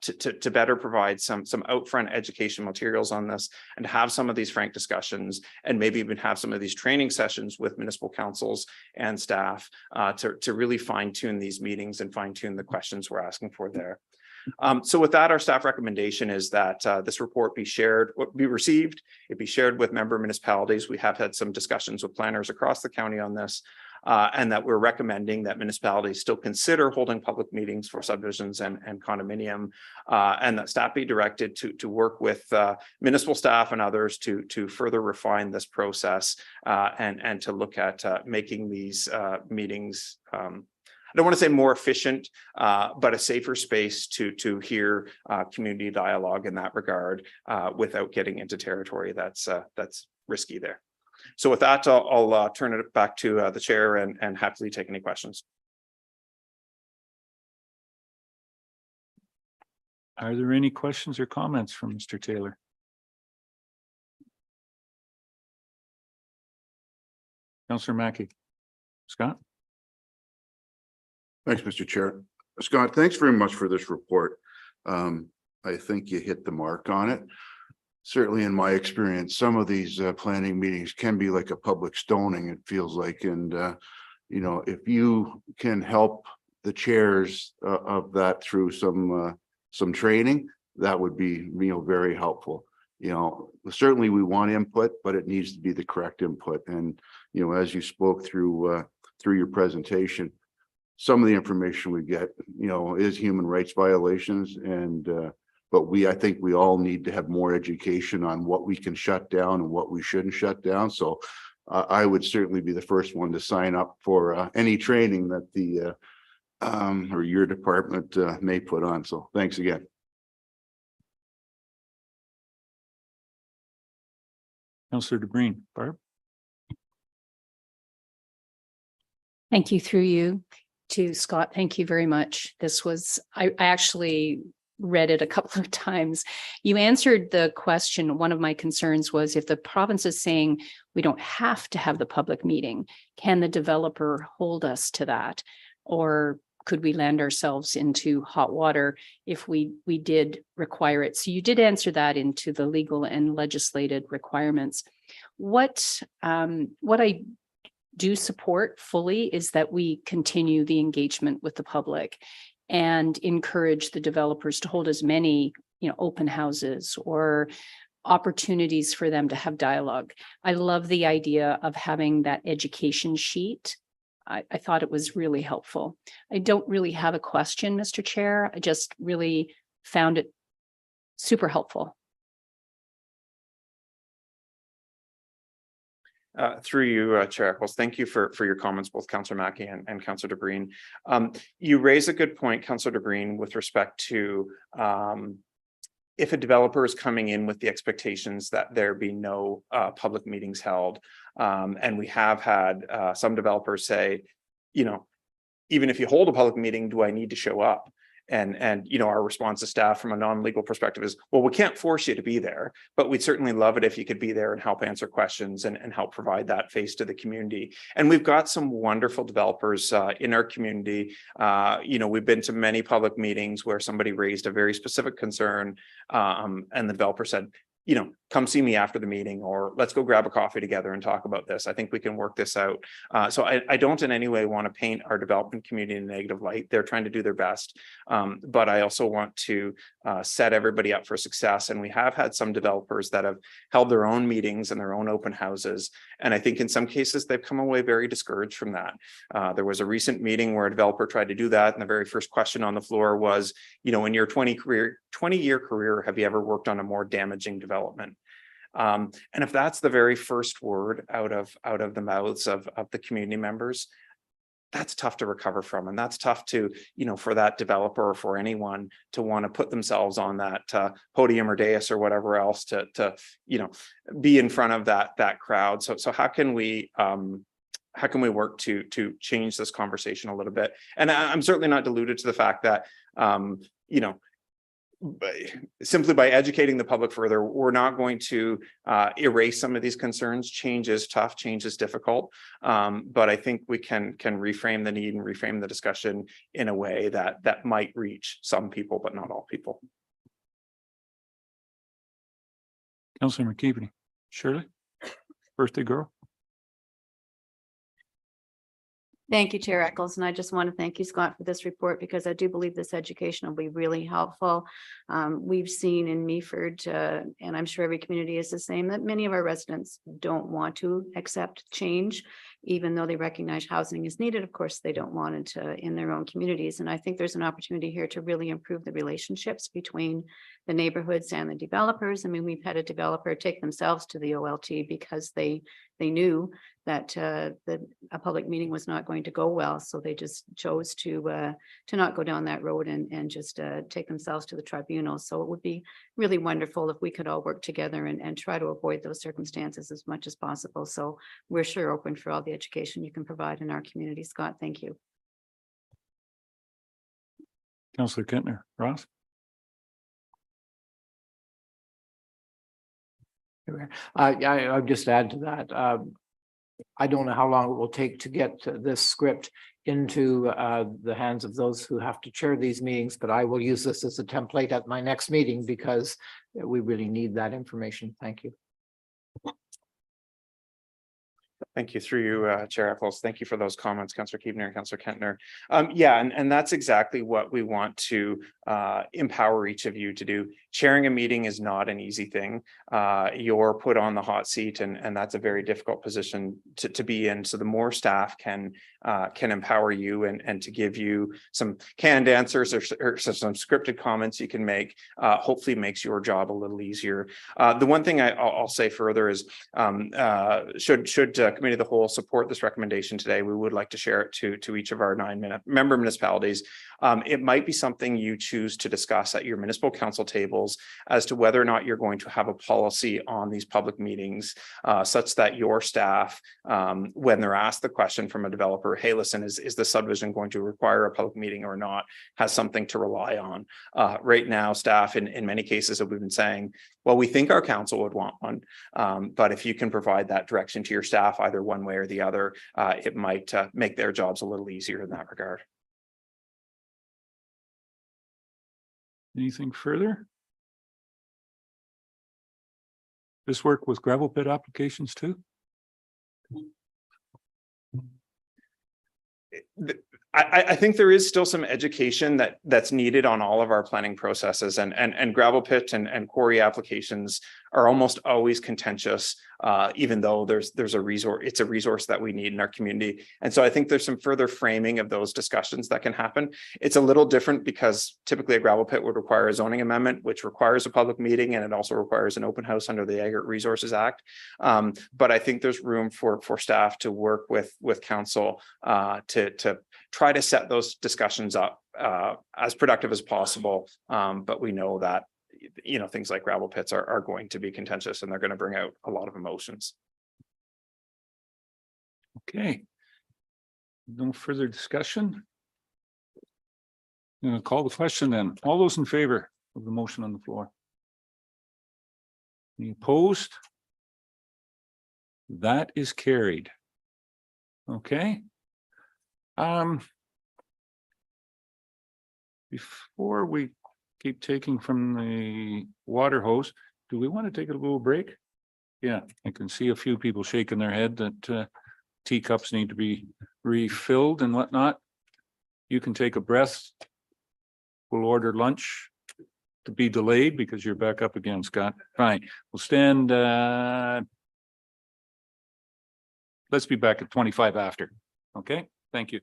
to better provide some upfront education materials on this, and have some of these frank discussions, and maybe even have some of these training sessions with municipal councils and staff to really fine tune these meetings and fine tune the questions we're asking for there. So with that, our staff recommendation is that this report be received, it be shared with member municipalities. We have had some discussions with planners across the county on this, and that we're recommending that municipalities still consider holding public meetings for subdivisions and condominium, and that staff be directed to work with municipal staff and others to further refine this process and to look at making these meetings I don't want to say more efficient, but a safer space to hear community dialogue in that regard without getting into territory that's risky there. So with that, I'll turn it back to the chair and happily take any questions. Are there any questions or comments from Mr. Taylor? Councillor Mackey. Scott? Thanks, Mr. Chair. Scott, thanks very much for this report. I think you hit the mark on it. Certainly in my experience, some of these planning meetings can be like a public stoning, it feels like. And, if you can help the chairs of that through some training, that would be, very helpful. Certainly we want input, but it needs to be the correct input. And, as you spoke through your presentation, some of the information we get, is human rights violations. And, but I think we all need to have more education on what we can shut down and what we shouldn't shut down. So I would certainly be the first one to sign up for any training that the or your department may put on. So thanks again. Councillor DeBreen. Barb? Thank you through you to Scott. Thank you very much. This was, I actually read it a couple of times. You answered the question. One of my concerns was if the province is saying we don't have to have the public meeting, can the developer hold us to that? Or could we land ourselves into hot water if we did require it? So you did answer that into the legal and legislated requirements. What I do support fully is that we continue the engagement with the public and encourage the developers to hold as many, open houses or opportunities for them to have dialogue. I love the idea of having that education sheet. I thought it was really helpful. I don't really have a question, Mr. Chair. I just really found it super helpful. Through you, Chair Eccles, thank you for your comments, both Councillor Mackey and Councillor DeBreen. You raise a good point, Councillor DeBreen, with respect to if a developer is coming in with the expectations that there be no public meetings held. And we have had some developers say, even if you hold a public meeting, do I need to show up? And our response to staff from a non-legal perspective is, well, we can't force you to be there, but we'd certainly love it if you could be there and help answer questions and help provide that face to the community. And we've got some wonderful developers in our community. We've been to many public meetings where somebody raised a very specific concern and the developer said, come see me after the meeting, or let's go grab a coffee together and talk about this. I think we can work this out. So I don't in any way want to paint our development community in a negative light. They're trying to do their best. But I also want to set everybody up for success. And we have had some developers that have held their own meetings and their own open houses. And I think in some cases, they've come away very discouraged from that. There was a recent meeting where a developer tried to do that. And the very first question on the floor was, in your 20-year career, have you ever worked on a more damaging development? And if that's the very first word out of the mouths of the community members, that's tough to recover from. And that's tough to, for that developer or for anyone to want to put themselves on that podium or dais or whatever else to be in front of that crowd. So how can we work to change this conversation a little bit? And I'm certainly not deluded to the fact that, simply by educating the public further, we're not going to erase some of these concerns. Change is tough, change is difficult, but I think we can reframe the need and reframe the discussion in a way that might reach some people, but not all people. Councillor McKeeven, Shirley, birthday girl. Thank you, Chair Eccles, and I just want to thank you, Scott, for this report because I do believe this education will be really helpful. We've seen in Meaford, and I'm sure every community is the same, that many of our residents don't want to accept change, even though they recognize housing is needed. Of course, they don't want it in their own communities. And I think there's an opportunity here to really improve the relationships between the neighborhoods and the developers. I mean, we've had a developer take themselves to the OLT because they knew that a public meeting was not going to go well. So they just chose to not go down that road and just take themselves to the tribunal. So it would be really wonderful if we could all work together and try to avoid those circumstances as much as possible. So we're sure open for all the education you can provide in our community. Scott, thank you. Councillor Kentner, Ross. I'll just add to that. I don't know how long it will take to get this script into the hands of those who have to chair these meetings, but I will use this as a template at my next meeting because we really need that information. Thank you. Thank you. Through you, Chair Eccles. Thank you for those comments, Councillor Keebner and Councillor Kentner. And that's exactly what we want to empower each of you to do. Chairing a meeting is not an easy thing. You're put on the hot seat, and that's a very difficult position to be in. So the more staff can empower you and to give you some canned answers or some scripted comments you can make, hopefully makes your job a little easier. The one thing I'll say further is should Committee of the Whole support this recommendation today, we would like to share it to each of our 9 member municipalities. It might be something you choose to discuss at your municipal council tables as to whether or not you're going to have a policy on these public meetings such that your staff, when they're asked the question from a developer paper, hey, listen, is the subdivision going to require a public meeting or not, has something to rely on. Right now, staff in many cases have been saying, well, we think our council would want one. But if you can provide that direction to your staff, either one way or the other, it might make their jobs a little easier in that regard. Anything further? This work with gravel pit applications too? I think there is still some education that's needed on all of our planning processes, and gravel pit and quarry applications are almost always contentious, even though there's a resource, it's a resource that we need in our community. And so I think there's some further framing of those discussions that can happen. It's a little different because typically a gravel pit would require a zoning amendment, which requires a public meeting, and it also requires an open house under the Aggregate Resources Act. But I think there's room for staff to work with council to try to set those discussions up as productive as possible. But we know that, you know, things like gravel pits are going to be contentious, and they're going to bring out a lot of emotions. Okay. No further discussion. I'm going to call the question then. All those in favor of the motion on the floor? Any opposed? That is carried. Okay. Before we keep taking from the water hose, do we want to take a little break? Yeah, I can see a few people shaking their head that teacups need to be refilled and whatnot. You can take a breath. We'll order lunch to be delayed because you're back up again, Scott. Fine, we'll stand. Let's be back at 25 after. Okay, thank you.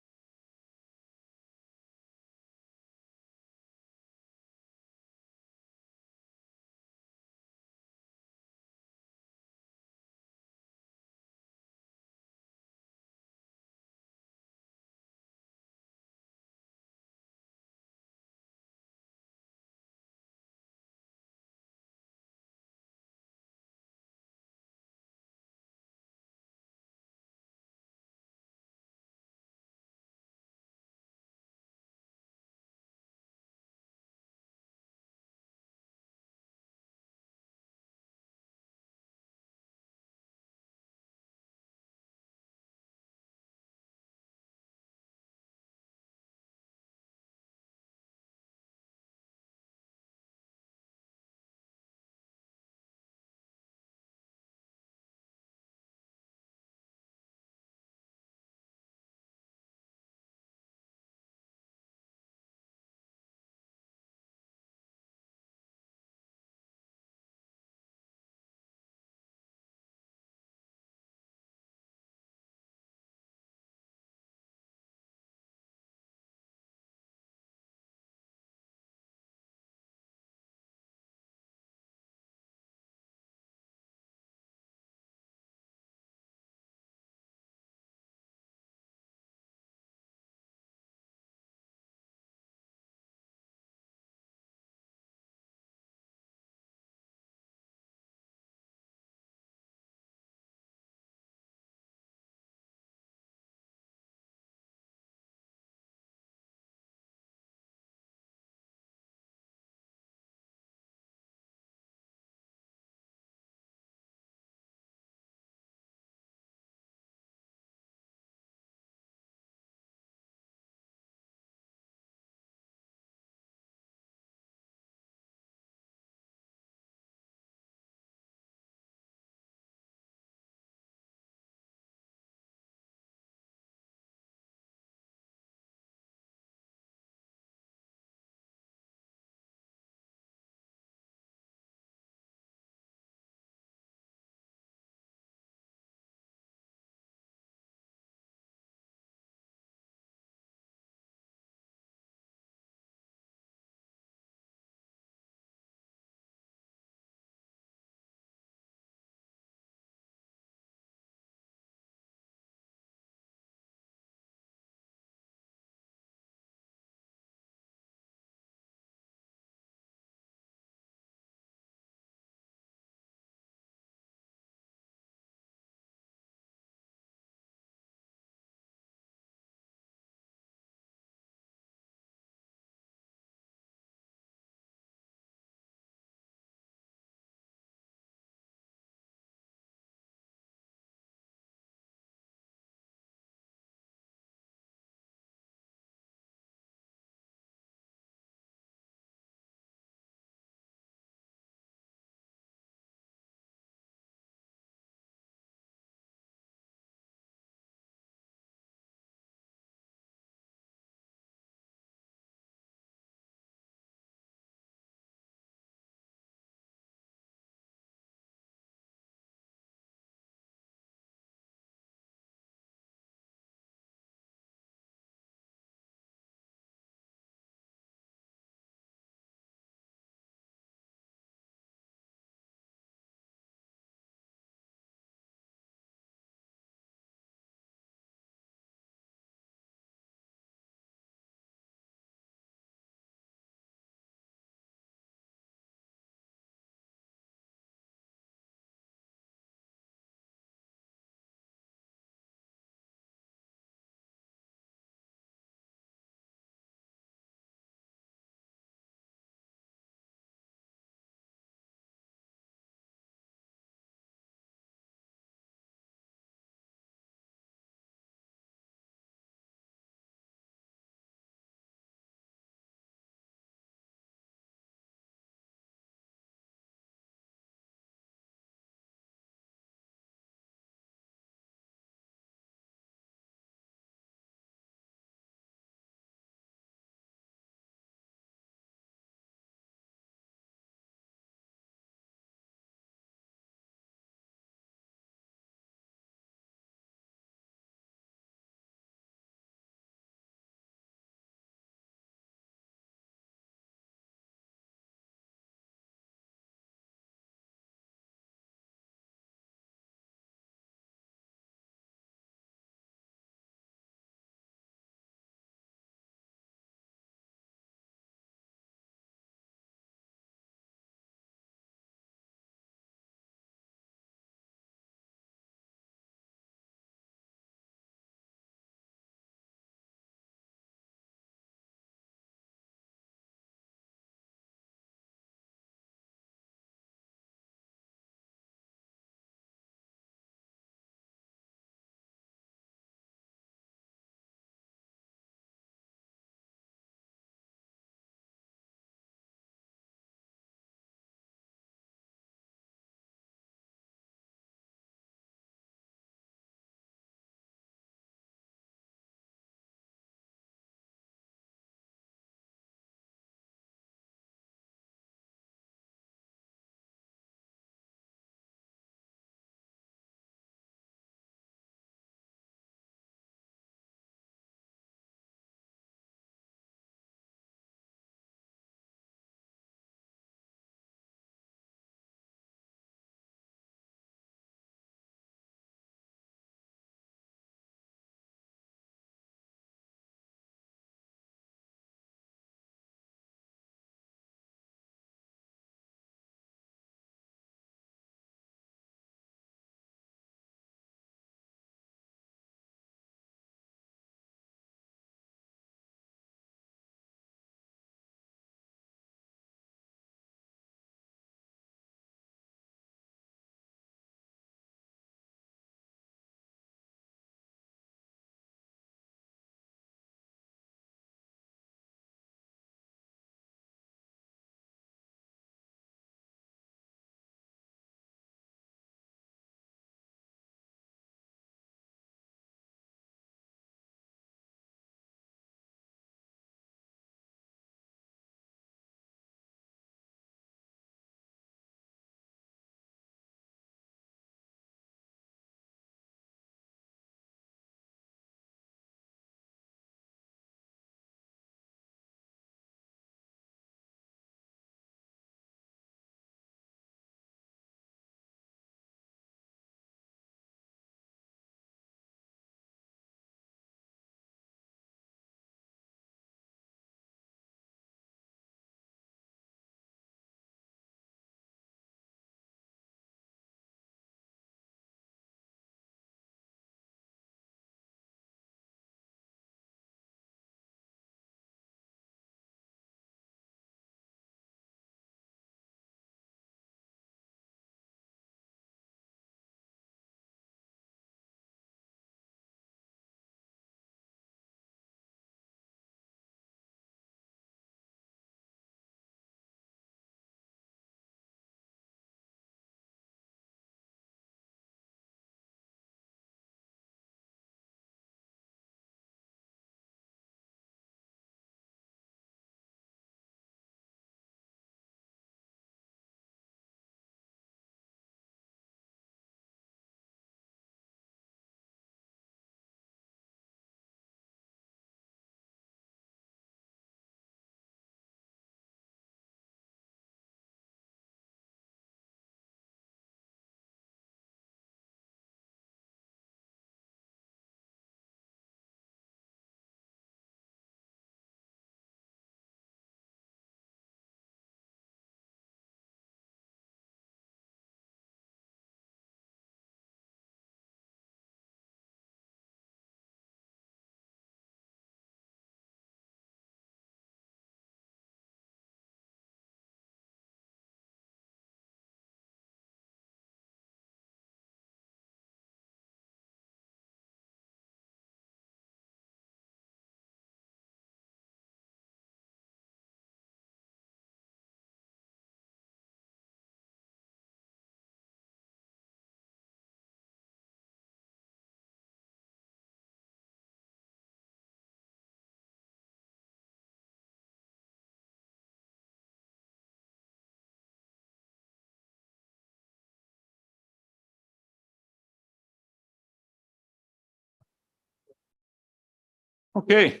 Okay,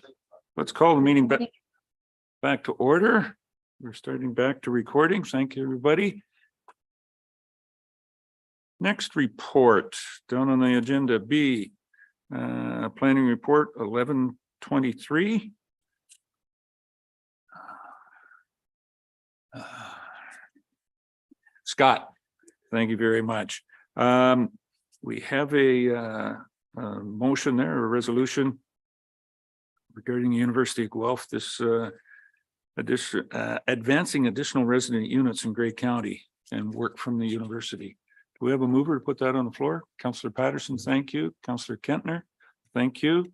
let's call the meeting back to order. We're starting back to recording. Thank you, everybody. Next report down on the agenda B, planning report 11/23. Scott, thank you very much. We have a motion there, a resolution regarding the University of Guelph, this advancing additional resident units in Grey County and work from the university. Do we have a mover to put that on the floor? Councillor Patterson, thank you. Councillor Kentner, thank you.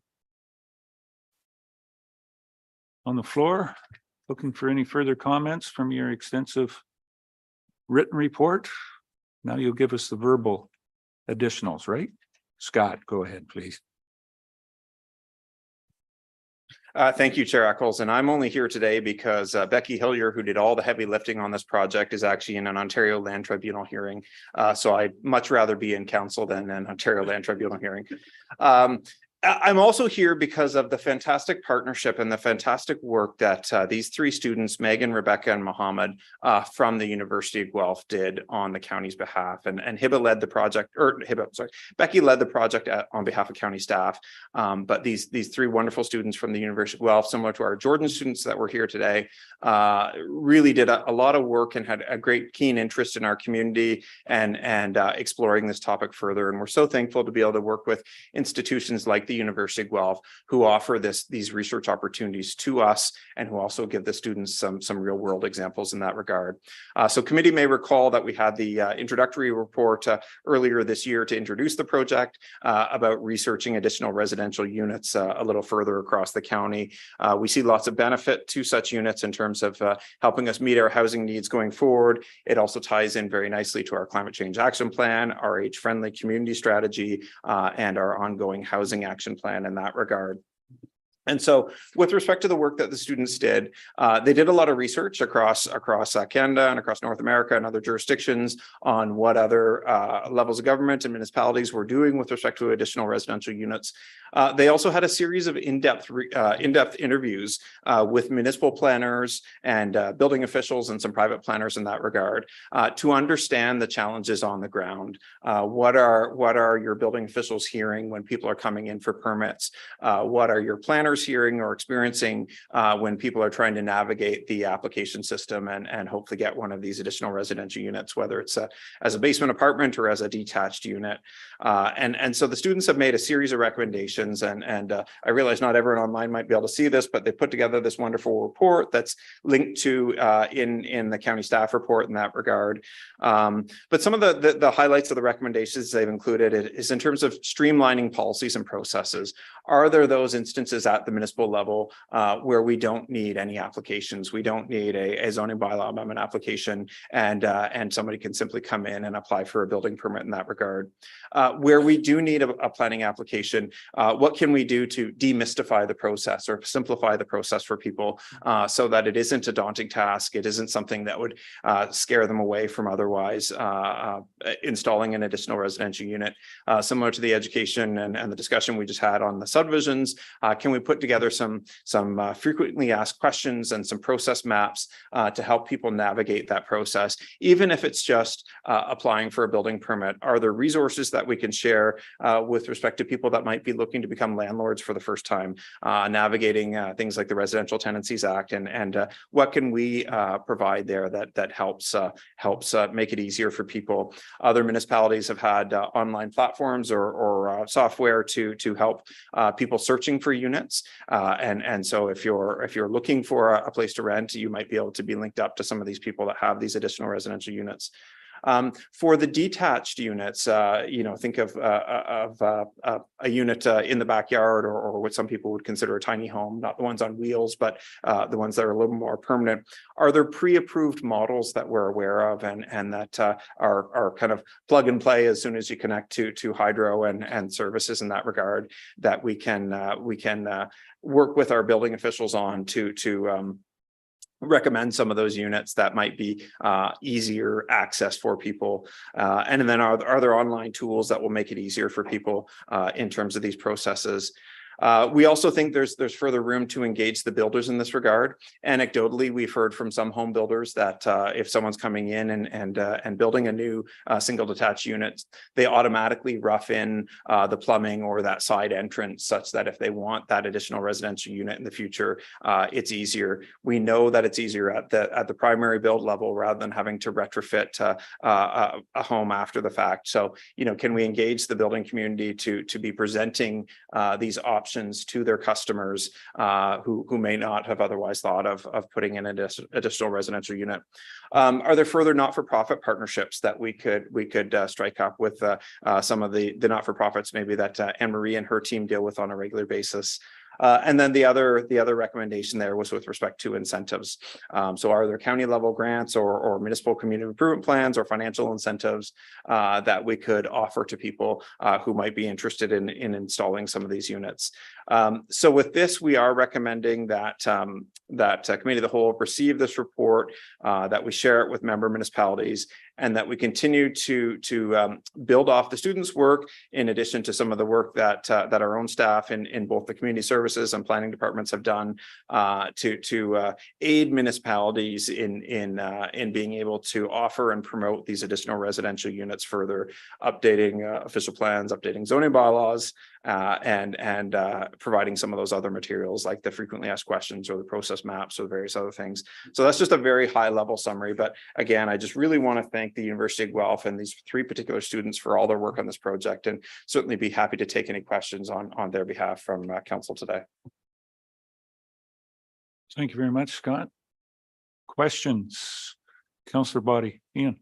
On the floor, looking for any further comments from your extensive written report. Now you'll give us the verbal additionals, right? Scott, go ahead, please. Thank you, Chair Eccles, and I'm only here today because Becky Hillier, who did all the heavy lifting on this project, is actually in an Ontario Land Tribunal hearing. So I'd much rather be in council than an Ontario Land Tribunal hearing. I'm also here because of the fantastic partnership and the fantastic work that these three students, Megan, Rebecca, and Mohammed, from the University of Guelph did on the county's behalf. And Hiba led the project, Becky led the project on behalf of county staff. But these three wonderful students from the University of Guelph, similar to our Jordan students that were here today, really did a lot of work and had a great keen interest in our community and exploring this topic further. And we're so thankful to be able to work with institutions like the University of Guelph, who offer these research opportunities to us and who also give the students some real world examples in that regard. So committee may recall that we had the introductory report earlier this year to introduce the project about researching additional residential units a little further across the county. We see lots of benefit to such units in terms of helping us meet our housing needs going forward. It also ties in very nicely to our climate change action plan, our age-friendly community strategy, and our ongoing housing action plan in that regard. And so with respect to the work that the students did, they did a lot of research across Canada and across North America and other jurisdictions on what other levels of government and municipalities were doing with respect to additional residential units. They also had a series of in-depth interviews with municipal planners and building officials and some private planners in that regard to understand the challenges on the ground. What are your building officials hearing when people are coming in for permits? What are your planners hearing or experiencing when people are trying to navigate the application system and hopefully get one of these additional residential units, whether it's as a basement apartment or as a detached unit. And so the students have made a series of recommendations, and I realize not everyone online might be able to see this, but they put together this wonderful report that's linked to in the county staff report in that regard. But some of the highlights of the recommendations they've included is in terms of streamlining policies and processes. Are there those instances at the municipal level where we don't need any applications? We don't need a zoning bylaw amendment application, and somebody can simply come in and apply for a building permit in that regard. Where we do need a planning application, what can we do to demystify the process or simplify the process for people so that it isn't a daunting task? It isn't something that would scare them away from otherwise installing an additional residential unit. Similar to the education and the discussion we just had on the subdivisions, can we put together some frequently asked questions and some process maps to help people navigate that process, even if it's just applying for a building permit? Are there resources that we can share with respect to people that might be looking to become landlords for the first time, navigating things like the Residential Tenancies Act, and what can we provide there that helps make it easier for people? Other municipalities have had online platforms or software to help people searching for units, and so if you're looking for a place to rent, you might be able to be linked up to some of these people that have these additional residential units. For the detached units, think of a unit in the backyard, or what some people would consider a tiny home, not the ones on wheels, but the ones that are a little more permanent. Are there pre-approved models that we're aware of and that are kind of plug and play as soon as you connect to hydro and services in that regard, that we can work with our building officials on to recommend some of those units that might be easier access for people, and then are there online tools that will make it easier for people in terms of these processes? We also think there's further room to engage the builders in this regard. Anecdotally, we've heard from some home builders that if someone's coming in and building a new single detached unit, they automatically rough in the plumbing or that side entrance such that if they want that additional residential unit in the future, it's easier. We know that it's easier at the primary build level rather than having to retrofit a home after the fact. So, can we engage the building community to be presenting these options to their customers who may not have otherwise thought of putting in an additional residential unit? Are there further not-for-profit partnerships that we could strike up with some of the not-for-profits maybe that Anne Marie and her team deal with on a regular basis? And then the other recommendation there was with respect to incentives. So are there county level grants or municipal community improvement plans or financial incentives that we could offer to people who might be interested in installing some of these units? So with this, we are recommending that Committee of the Whole receive this report, that we share it with member municipalities, and that we continue to build off the students' work in addition to some of the work that our own staff in both the community services and planning departments have done to aid municipalities in being able to offer and promote these additional residential units further, updating official plans, updating zoning bylaws, and providing some of those other materials like the frequently asked questions or the process maps or various other things. So that's just a very high level summary. But again, I just really want to thank the University of Guelph and these 3 particular students for all their work on this project, and certainly be happy to take any questions on their behalf from council today. Thank you very much, Scott. Questions? Councillor Body, Ian.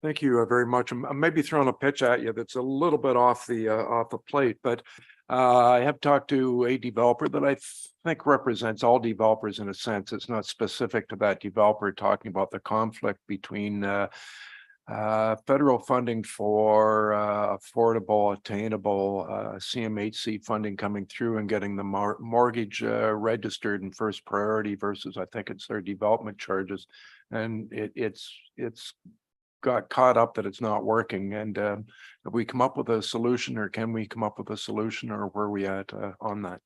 Thank you very much. I'm maybe throwing a pitch at you that's a little bit off the plate, but I have talked to a developer that I think represents all developers in a sense. It's not specific to that developer, talking about the conflict between federal funding for affordable, attainable CMHC funding coming through and getting the mortgage registered in first priority versus I think it's their development charges, and it's got caught up that it's not working. And have we come up with a solution, or can we come up with a solution, or where are we at on that?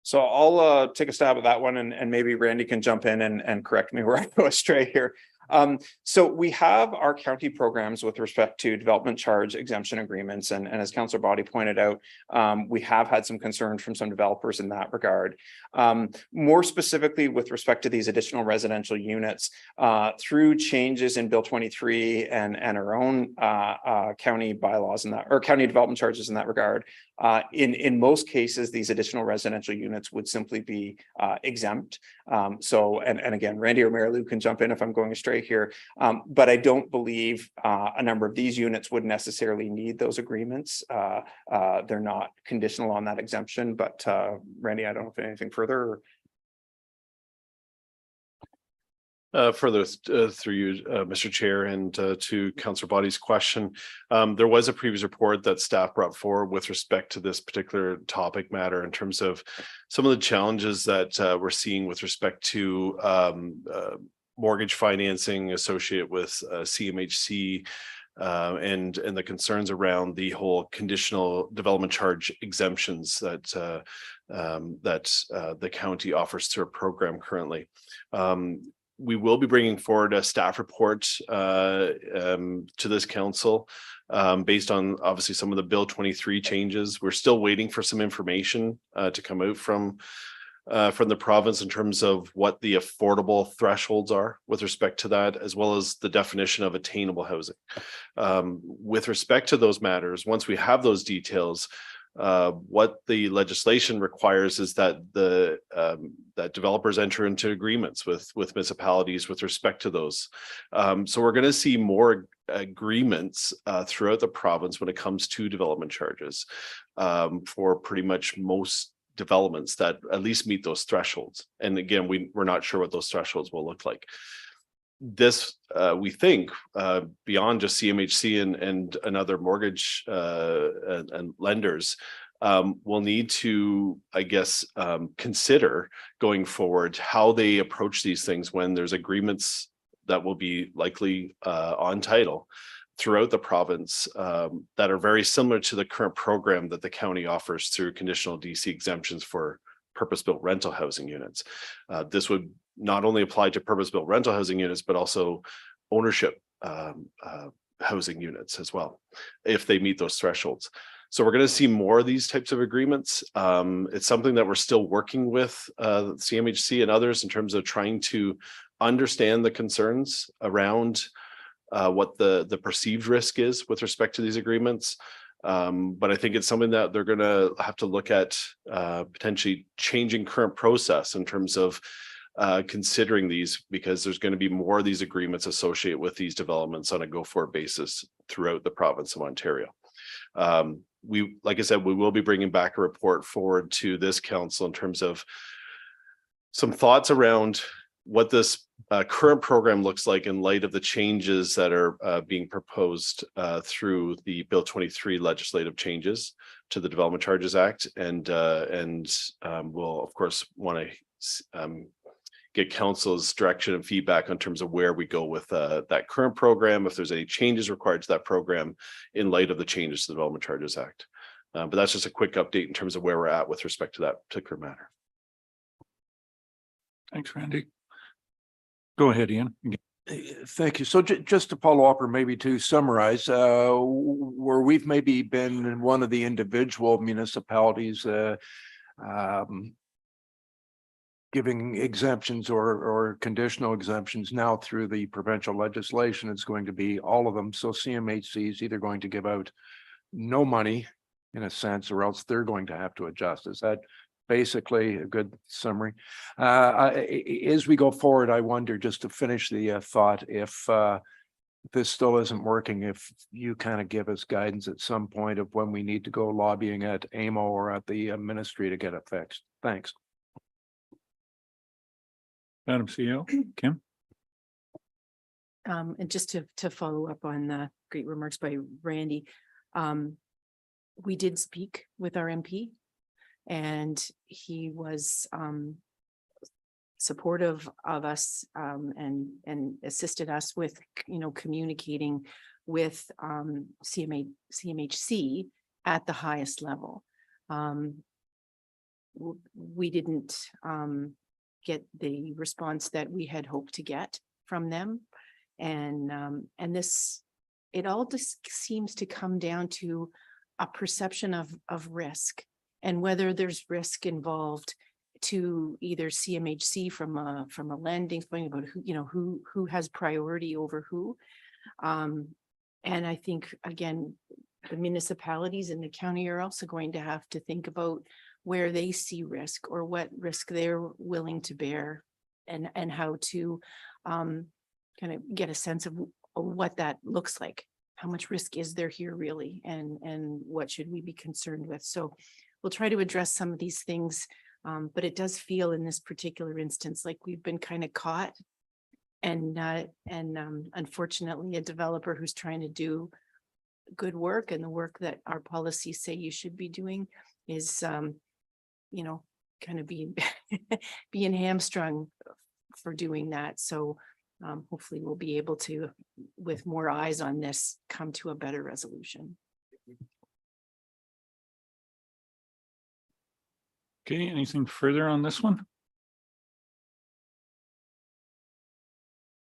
So I'll take a stab at that one, and maybe Randy can jump in and correct me where I go astray here. So we have our county programs with respect to development charge exemption agreements. And as Councillor Body pointed out, we have had some concerns from some developers in that regard. More specifically with respect to these additional residential units, through changes in Bill 23 and our own county bylaws in that, or county development charges in that regard, in most cases, these additional residential units would simply be exempt. So, and again, Randy or Mary Lou can jump in if I'm going astray here, but I don't believe a number of these units would necessarily need those agreements. They're not conditional on that exemption, but Randy, I don't know if anything further. Further through you, Mr. Chair, and to Councillor Body's question, there was a previous report that staff brought forward with respect to this particular topic matter in terms of some of the challenges that we're seeing with respect to mortgage financing associated with CMHC and the concerns around the whole conditional development charge exemptions that the county offers through a program currently. We will be bringing forward a staff report to this council based on obviously some of the Bill 23 changes. We're still waiting for some information to come out from the province in terms of what the affordable thresholds are with respect to that, as well as the definition of attainable housing. With respect to those matters, once we have those details, what the legislation requires is that that developers enter into agreements with municipalities with respect to those. So we're going to see more agreements throughout the province when it comes to development charges for pretty much most developments that at least meet those thresholds. And again, we're not sure what those thresholds will look like. This we think beyond just CMHC and other mortgage and lenders will need to, I guess, consider going forward how they approach these things when there's agreements that will be likely on title throughout the province that are very similar to the current program that the county offers through conditional DC exemptions for purpose-built rental housing units. This would not only apply to purpose-built rental housing units, but also ownership housing units as well, if they meet those thresholds. So we're going to see more of these types of agreements. It's something that we're still working with CMHC and others in terms of trying to understand the concerns around what the perceived risk is with respect to these agreements. But I think it's something that they're going to have to look at potentially changing current process in terms of considering these, because there's going to be more of these agreements associated with these developments on a go-forward basis throughout the province of Ontario. Like I said, we will be bringing back a report forward to this council in terms of some thoughts around what this current program looks like in light of the changes that are being proposed through the Bill 23 legislative changes to the Development Charges Act, and we'll of course want to get council's direction and feedback in terms of where we go with that current program, if there's any changes required to that program in light of the changes to the Development Charges Act. But that's just a quick update in terms of where we're at with respect to that particular matter. Thanks, Randy. Go ahead, Ian. Thank you. So just to follow up, or maybe to summarize, where we've maybe been in one of the individual municipalities giving exemptions or conditional exemptions, now through the provincial legislation, it's going to be all of them. So CMHC is either going to give out no money in a sense, or else they're going to have to adjust. Is that basically a good summary? As we go forward, I wonder, just to finish the thought, if this still isn't working, if you kind of give us guidance at some point of when we need to go lobbying at AMO or at the ministry to get it fixed. Thanks. Madam CEO, Kim. And just to follow up on the great remarks by Randy, we did speak with our MP, and he was supportive of us and assisted us with, communicating with CMHC at the highest level. We didn't get the response that we had hoped to get from them, and this, it all just seems to come down to a perception of risk, and whether there's risk involved to either CMHC from a lending point about who has priority over who. And I think, again, the municipalities in the county are also going to have to think about where they see risk, or what risk they're willing to bear, and how to kind of get a sense of what that looks like. How much risk is there here really, and what should we be concerned with? So we'll try to address some of these things, but it does feel in this particular instance like we've been kind of caught, and unfortunately a developer who's trying to do good work, and the work that our policies say you should be doing, is kind of being hamstrung for doing that. So hopefully we'll be able to, with more eyes on this, come to a better resolution. Okay, anything further on this one?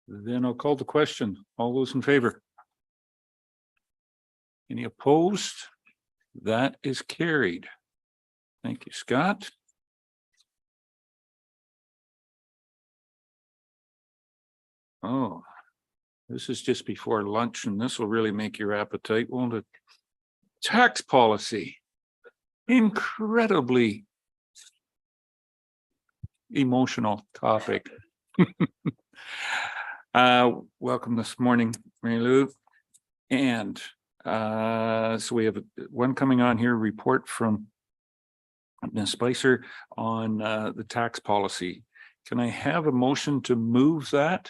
Then I'll call the question. All those in favor? Any opposed? That is carried. Thank you, Scott. Oh, this is just before lunch, and this will really make your appetite, won't it? Tax policy. Incredibly emotional topic. Welcome this morning, Mary Lou. And so we have one coming on here, report from Ms. Spicer on the tax policy. Can I have a motion to move that?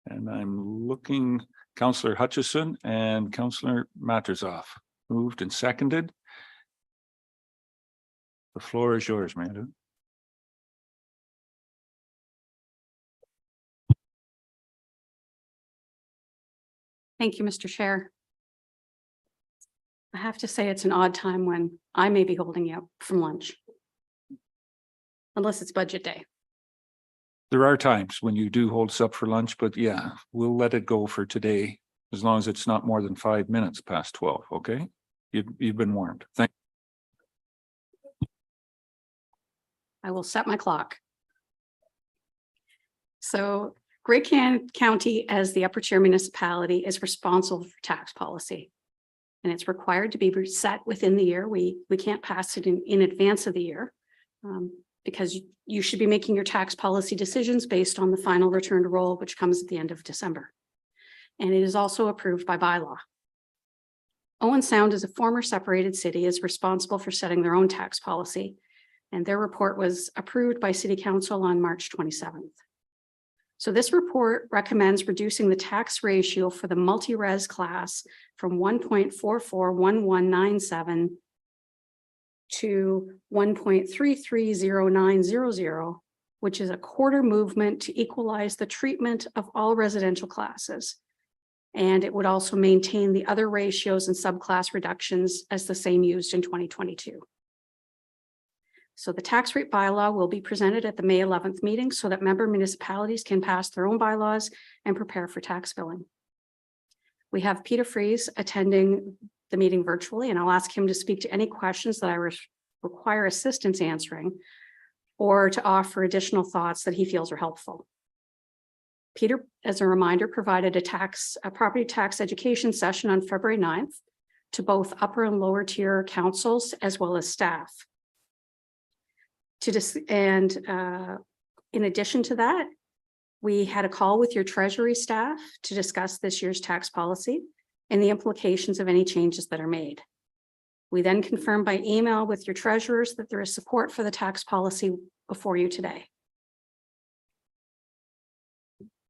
And I'm looking, Councillor Hutchison and Councillor Mattersoff. Moved and seconded. The floor is yours, Mary. Thank you, Mr. Chair. I have to say it's an odd time when I may be holding you up from lunch. Unless it's budget day. There are times when you do hold us up for lunch, but yeah, we'll let it go for today, as long as it's not more than 5 minutes past 12, okay? You've been warned. Thank. I will set my clock. So Grey County, as the upper tier municipality, is responsible for tax policy. And it's required to be set within the year. We can't pass it in advance of the year. Because you should be making your tax policy decisions based on the final return to roll, which comes at the end of December. And it is also approved by bylaw. Owen Sound, as a former separated city, is responsible for setting their own tax policy. And their report was approved by City Council on March 27th. So this report recommends reducing the tax ratio for the multi-res class from 1.441197 to 1.330900, which is a quarter movement to equalize the treatment of all residential classes. And it would also maintain the other ratios and subclass reductions as the same used in 2022. So the tax rate bylaw will be presented at the May 11th meeting so that member municipalities can pass their own bylaws and prepare for tax billing. We have Peter Fries attending the meeting virtually, and I'll ask him to speak to any questions that I require assistance answering or to offer additional thoughts that he feels are helpful. Peter, as a reminder, provided a property tax education session on February 9th to both upper and lower tier councils as well as staff. In addition to that, we had a call with your treasury staff to discuss this year's tax policy and the implications of any changes that are made. We then confirmed by email with your treasurers that there is support for the tax policy before you today.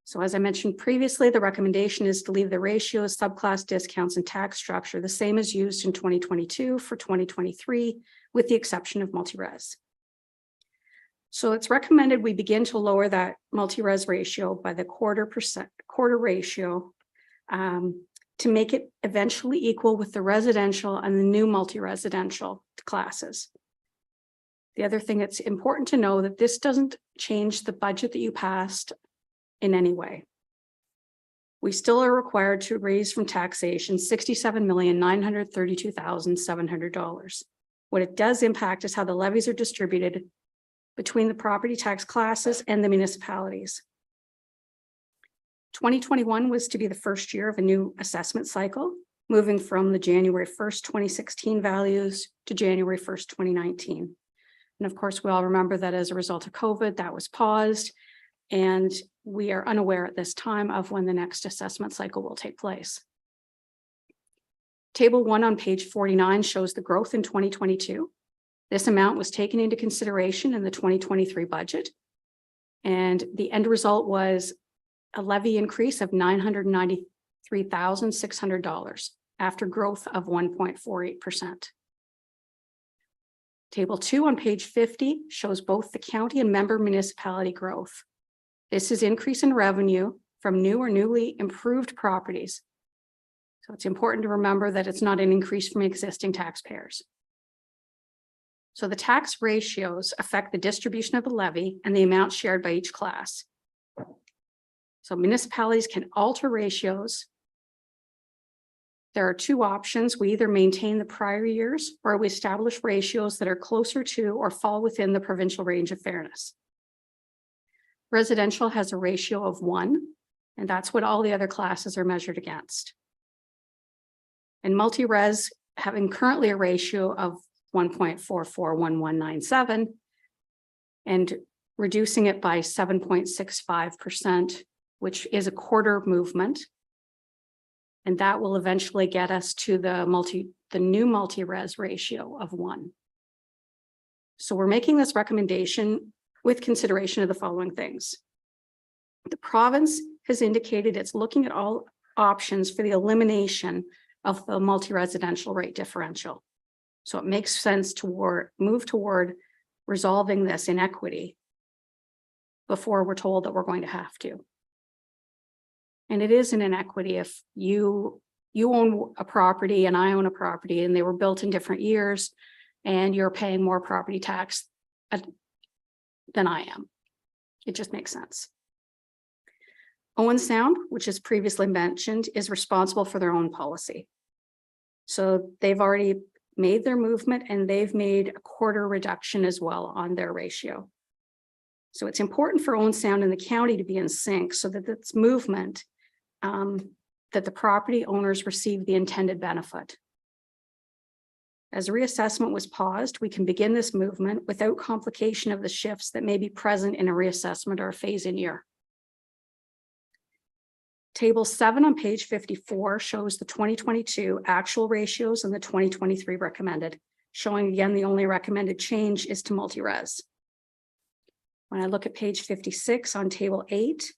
So as I mentioned previously, the recommendation is to leave the ratios, subclass discounts, and tax structure the same as used in 2022 for 2023, with the exception of multi-res. So it's recommended we begin to lower that multi-res ratio by the quarter ratio to make it eventually equal with the residential and the new multi-residential classes. The other thing that's important to know that this doesn't change the budget that you passed in any way. We still are required to raise from taxation $67,932,700. What it does impact is how the levies are distributed between the property tax classes and the municipalities. 2021 was to be the first year of a new assessment cycle, moving from the January 1st, 2016 values to January 1st, 2019. And of course, we all remember that as a result of COVID, that was paused, and we are unaware at this time of when the next assessment cycle will take place. Table 1 on page 49 shows the growth in 2022. This amount was taken into consideration in the 2023 budget, and the end result was a levy increase of $993,600 after growth of 1.48%. Table 2 on page 50 shows both the county and member municipality growth. This is increase in revenue from new or newly improved properties. So it's important to remember that it's not an increase from existing taxpayers. So the tax ratios affect the distribution of the levy and the amount shared by each class. So municipalities can alter ratios. There are two options. We either maintain the prior years or we establish ratios that are closer to or fall within the provincial range of fairness. Residential has a ratio of 1, and that's what all the other classes are measured against. And multi-res having currently a ratio of 1.441197 and reducing it by 7.65%, which is a quarter movement. And that will eventually get us to the new multi-res ratio of 1. So we're making this recommendation with consideration of the following things. The province has indicated it's looking at all options for the elimination of the multi-residential rate differential. So it makes sense to move toward resolving this inequity before we're told that we're going to have to. And it is an inequity if you own a property and I own a property and they were built in different years and you're paying more property tax than I am. It just makes sense. Owen Sound, which is previously mentioned, is responsible for their own policy. So they've already made their movement and they've made a quarter reduction as well on their ratio. So it's important for Owen Sound and the county to be in sync so that this movement, that the property owners receive the intended benefit. As reassessment was paused, we can begin this movement without complication of the shifts that may be present in a reassessment or a phase-in year. Table 7 on page 54 shows the 2022 actual ratios and the 2023 recommended, showing again the only recommended change is to multi-res. When I look at page 56 on table 8,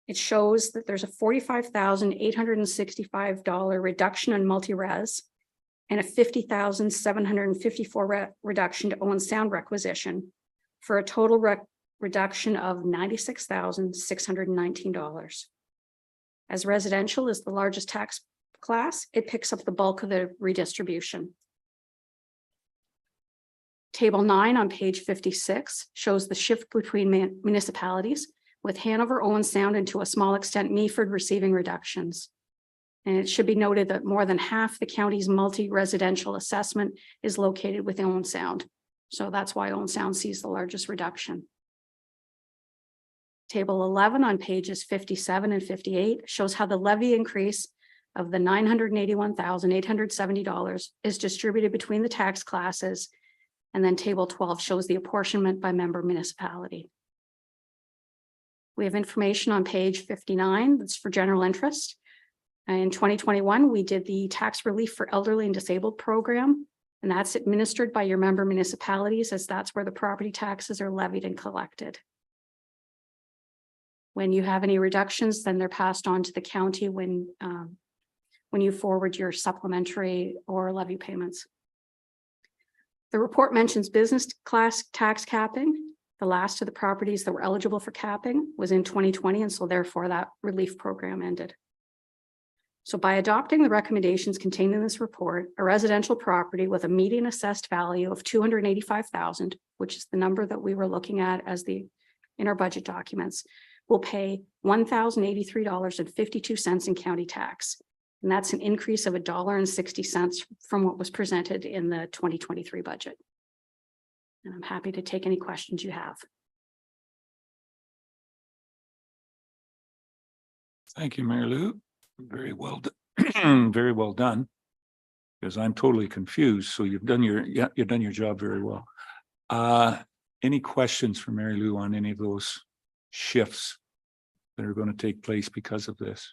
it shows that there's a $45,865 reduction in multi-res and a $50,754 reduction to Owen Sound requisition for a total reduction of $96,619. As residential is the largest tax class, it picks up the bulk of the redistribution. Table 9 on page 56 shows the shift between municipalities, with Hanover, Owen Sound, and to a small extent, Meaford receiving reductions. And it should be noted that more than half the county's multi-residential assessment is located within Owen Sound. So that's why Owen Sound sees the largest reduction. Table 11 on pages 57 and 58 shows how the levy increase of the $981,870 is distributed between the tax classes. And then table 12 shows the apportionment by member municipality. We have information on page 59 that's for general interest. In 2021, we did the tax relief for elderly and disabled program, and that's administered by your member municipalities, as that's where the property taxes are levied and collected. When you have any reductions, then they're passed on to the county when you forward your supplementary or levy payments. The report mentions business class tax capping. The last of the properties that were eligible for capping was in 2020, and so therefore that relief program ended. So by adopting the recommendations contained in this report, a residential property with a median assessed value of $285,000, which is the number that we were looking at as in our budget documents, will pay $1,083.52 in county tax. And that's an increase of $1.60 from what was presented in the 2023 budget. And I'm happy to take any questions you have. Thank you, Mary Lou. Very well done. Very well done. Because I'm totally confused. So you've done your job very well. Any questions for Mary Lou on any of those shifts that are going to take place because of this?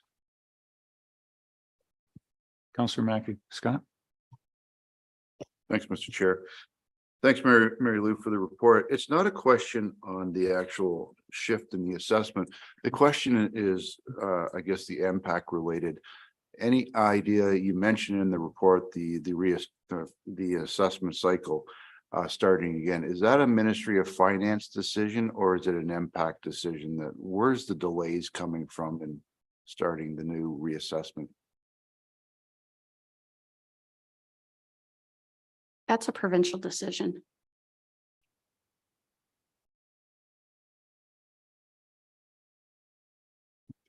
Councillor Mackey, Scott. Thanks, Mr. Chair. Thanks, Mary Lou, for the report. It's not a question on the actual shift in the assessment. The question is, I guess, the impact related. Any idea, you mentioned in the report, the assessment cycle starting again. Is that a Ministry of Finance decision or is it an impact decision? Where's the delays coming from in starting the new reassessment? That's a provincial decision.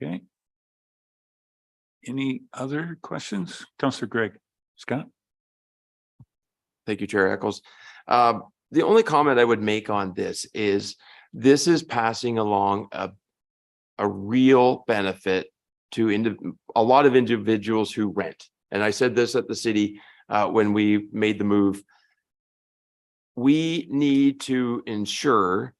Okay. Any other questions? Councillor Greg, Scott? Thank you, Chair Eccles. The only comment I would make on this is passing along a real benefit to a lot of individuals who rent. And I said this at the city when we made the move. We need to ensure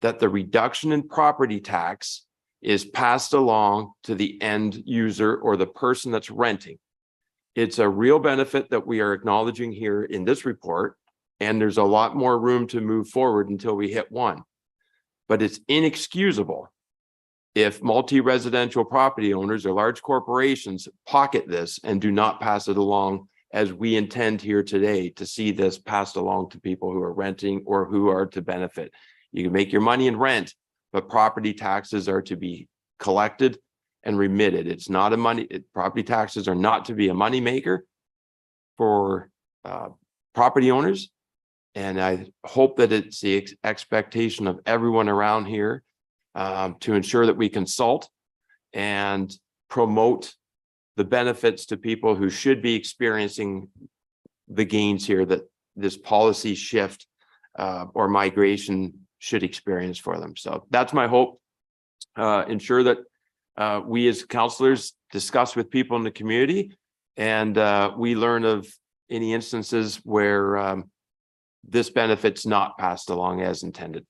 that the reduction in property tax is passed along to the end user or the person that's renting. It's a real benefit that we are acknowledging here in this report, and there's a lot more room to move forward until we hit 1. But it's inexcusable if multi-residential property owners or large corporations pocket this and do not pass it along, as we intend here today to see this passed along to people who are renting or who are to benefit. You can make your money in rent, but property taxes are to be collected and remitted. It's not a property taxes are not to be a moneymaker for property owners. And I hope that it's the expectation of everyone around here to ensure that we consult and promote the benefits to people who should be experiencing the gains here that this policy shift or migration should experience for them. So that's my hope. Ensure that we as councillors discuss with people in the community and we learn of any instances where this benefit's not passed along as intended.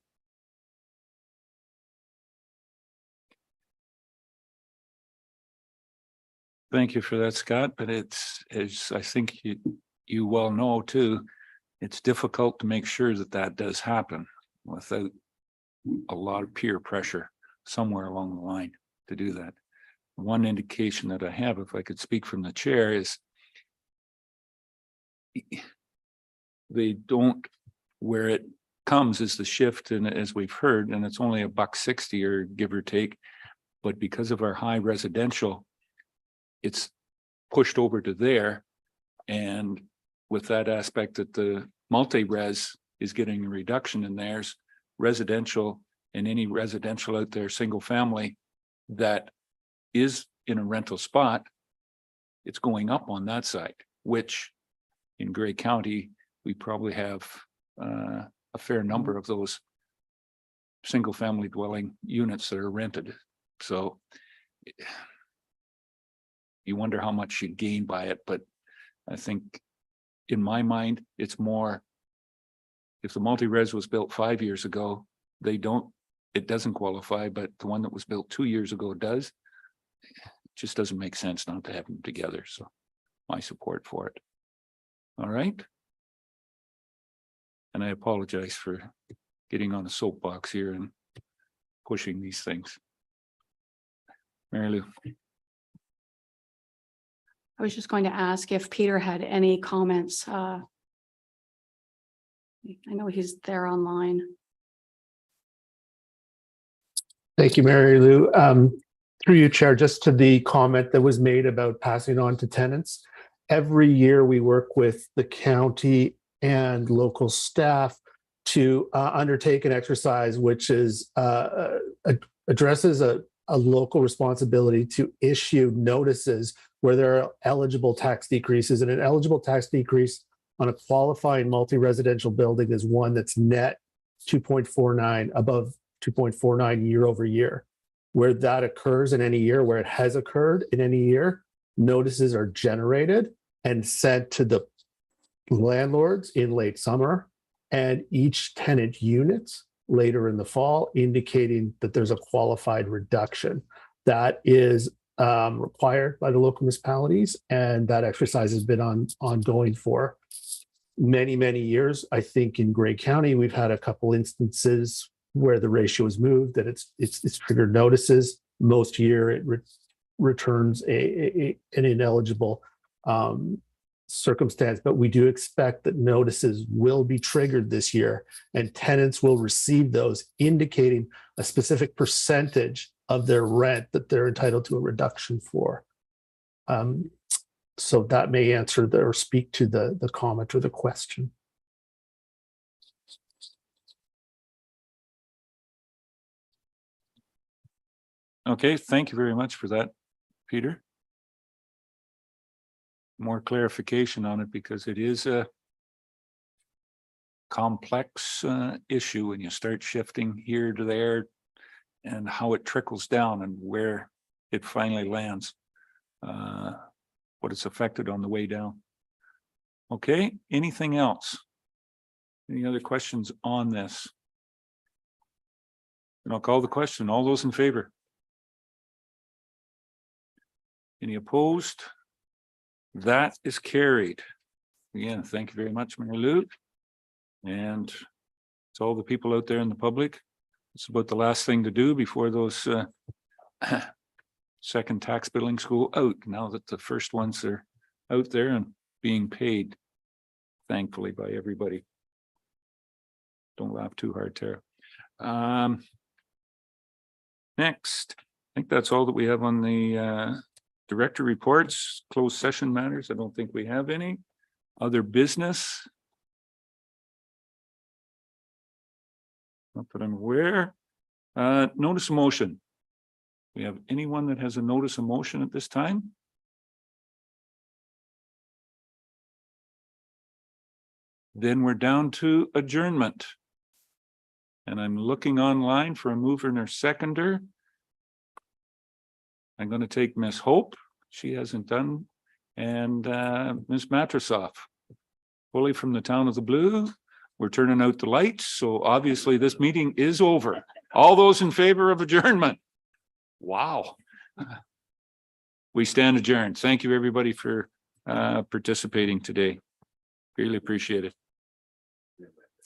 Thank you for that, Scott. But it's, as I think you well know too, it's difficult to make sure that that does happen without a lot of peer pressure somewhere along the line to do that. One indication that I have, if I could speak from the chair, is they don't, where it comes is the shift, and as we've heard, and it's only $1.60 or give or take, but because of our high residential, it's pushed over to there. And with that aspect that the multi-res is getting a reduction in theirs, residential and any residential out there, single family that is in a rental spot, it's going up on that side, which in Grey County, we probably have a fair number of those single family dwelling units that are rented. So you wonder how much you gain by it, but I think in my mind, it's more, if the multi-res was built 5 years ago, it doesn't qualify, but the one that was built 2 years ago does. It just doesn't make sense not to have them together. So my support for it. All right. And I apologize for getting on a soapbox here and pushing these things. Mary Lou. I was just going to ask if Peter had any comments. I know he's there online. Thank you, Mary Lou. Through you, Chair, just to the comment that was made about passing on to tenants. Every year we work with the county and local staff to undertake an exercise which is addresses a local responsibility to issue notices where there are eligible tax decreases, and an eligible tax decrease on a qualifying multi-residential building is one that's net 2.49 above 2.49 year over year. Where that occurs in any year, where it has occurred in any year, notices are generated and sent to the landlords in late summer and each tenant units later in the fall, indicating that there's a qualified reduction. That is required by the local municipalities, and that exercise has been ongoing for many, many years. I think in Grey County, we've had a couple instances where the ratio is moved, that it's triggered notices. Most year it returns an ineligible circumstance, but we do expect that notices will be triggered this year and tenants will receive those indicating a specific percentage of their rent that they're entitled to a reduction for. So that may answer or speak to the comment or the question. Okay, thank you very much for that, Peter. More clarification on it, because it is a complex issue when you start shifting here to there and how it trickles down and where it finally lands, what it's affected on the way down. Okay, anything else? Any other questions on this? And I'll call the question. All those in favor? Any opposed? That is carried. Again, thank you very much, Mary Lou. And to all the people out there in the public, it's about the last thing to do before those second tax billing school out, now that the first ones are out there and being paid, thankfully, by everybody. Don't laugh too hard, Tara. Next, think that's all that we have on the director reports, closed session matters. I don't think we have any. Other business? Not that I'm aware. Notice of motion. We have anyone that has a notice of motion at this time? Then we're down to adjournment. And I'm looking online for a mover and a seconder. I'm going to take Miss Hope. She hasn't done. And Miss Matrosoff, fully from the town of the Blue. We're turning out the lights. So obviously this meeting is over. All those in favor of adjournment? Wow. We stand adjourned. Thank you, everybody, for participating today. Really appreciate it.